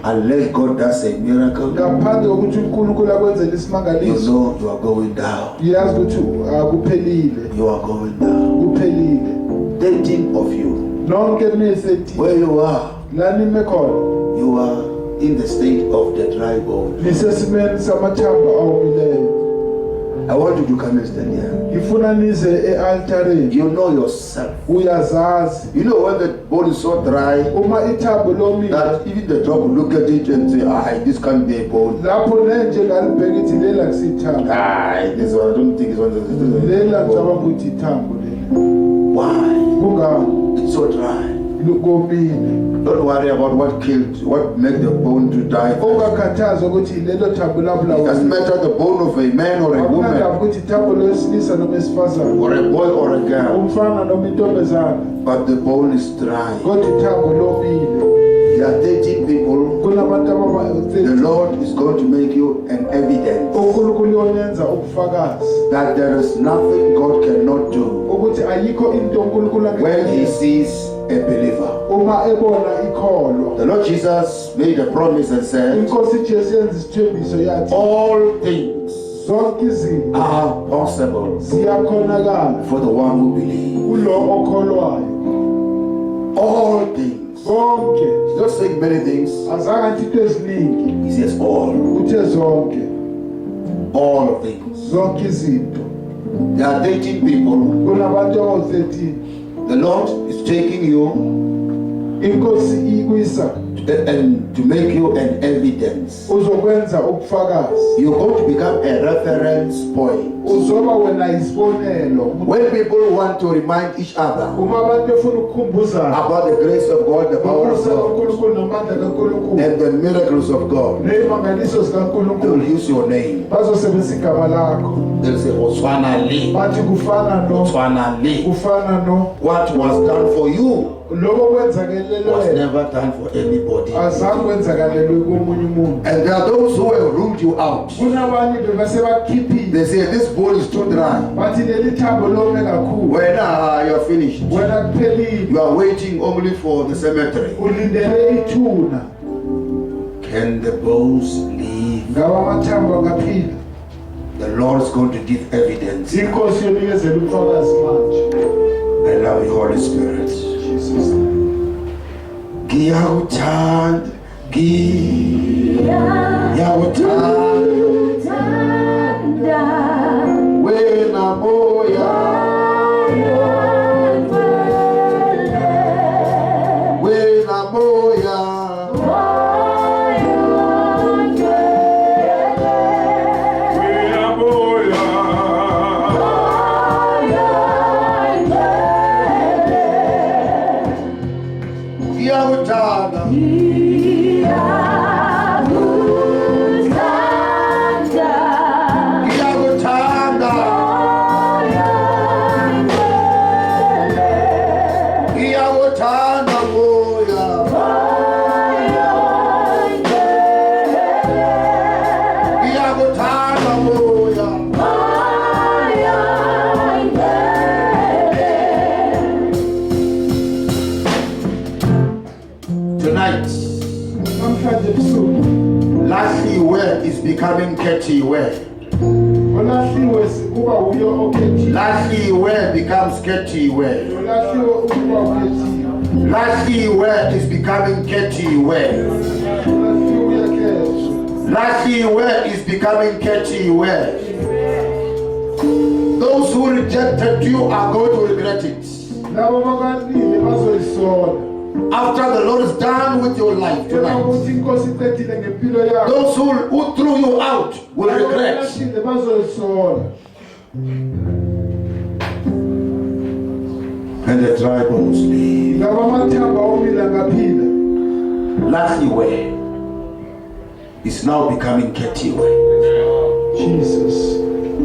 Unless God does a miracle, you know you are going down. You are going down. 13 of you, where you are, you are in the state of the dry bones. I want you to come and stand here. Ngifuna nize e-altareni. You know yourself. Uyazazi. You know when the bone is so dry Uma ithambo lomile. that even the doctor will look at it and say, this can't be a bone. Lapho nenje ngalibheka ithi lela kusithambo. This one, I don't think it's one. Lela ngicabanga ukuthi ithambo lela. Why? Kungani? It's so dry. Lukomile. Don't worry about what made the bone to die. Ungakhathaza ukuthi lelo thambo labula. It doesn't matter the bone of a man or a woman, ukuthi ithambo lowesilisa noma esifazane. or a boy or a girl, Umfana noma intombazana. but the bone is dry. Kodwa ithambo lomile. There are 13 people. Kunabantu The Lord is going to make you an evidence uNkulunkulu uyonyenza ubufakazi that there is nothing God cannot do ukuthi ayikho into uNkulunkulu when He sees a believer. uma ebona ikholwa. The Lord Jesus made a promise and said, Inkosi Jesu yenza isithembiso yathi all things zonke izinto are possible ziyakhonakala for the one who believes. kulo okholwayo. All things. Zonke. He's not saying many things. Azangathi into eziningi. He says all. Uthe zonke. All things. Zonke izinto. There are 13 people. Kunabantu abawu-13. The Lord is taking you Inkosi ikwisa and to make you an evidence. uzokwenza ubufakazi. You're going to become a reference point. Uzoba wena isibonelo. When people want to remind each other Uma abantu befuna ukukhumbuzana about the grace of God, the power of God, uNkulunkulu namandla kaNkulunkulu and the miracles of God, nezimangaliso they will zikaNkulunkulu use your name. bazosebenzisa igama lakho. They'll say, Oswana Lee. Bathi kufana no Oswana Lee. kufana no What was done for you lokho kwenzakelelwe was never done for anybody. azange kwenzakalelwe komunye umuntu. And there are those who have ruled you out. Kunabanye bebase bakhiphile They say, this bowl is too dry. bathi leli thambo lome kakhulu When you're finished, wena kuphelile you are waiting only for the cemetery. ulindele ithuna. Can the bones live? Ngaba amathambo angaphila. The Lord is going to give evidence. Inkosi yonikezela ubufakazi manje. I love you, Holy Spirit. Jesus. Giyakuthanda, giyakuthanda, wena moya, wena moya, giyakuthanda, giyakuthanda, giyakuthanda moya, giyakuthanda moya. Tonight, Namhlanje ebusuku Lahliwe is becoming Ketiwe. olahliwe kuba uyo okhethiwe. Lahliwe becomes Ketiwe. Olahliwe ukuba ukhethiwe. Lahliwe is becoming Ketiwe. Olahliwe uyakhethwa. Lahliwe is becoming Ketiwe. Those who rejected you are going to regret it. Labo bakalile bazoyisola. After the Lord is done with your life tonight, ukuthi inkosi iqedile ngempilo yakho. those who threw you out will regret. Bakalile bazoyisola. And the dry bones live. Ngaba amathambo awomile angaphila. Lahliwe is now becoming Ketiwe. Jesus.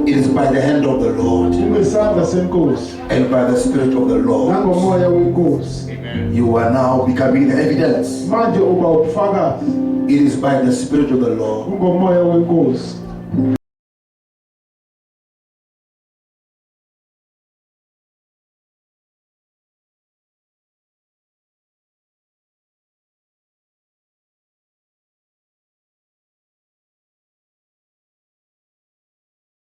It is by the hand of the Lord Kungesandla senkosi and by the Spirit of the Lord. nangomoya wenkosi. You are now becoming the evidence. Manje uba ubufakazi It is by the Spirit of the Lord. kungomoya wenkosi.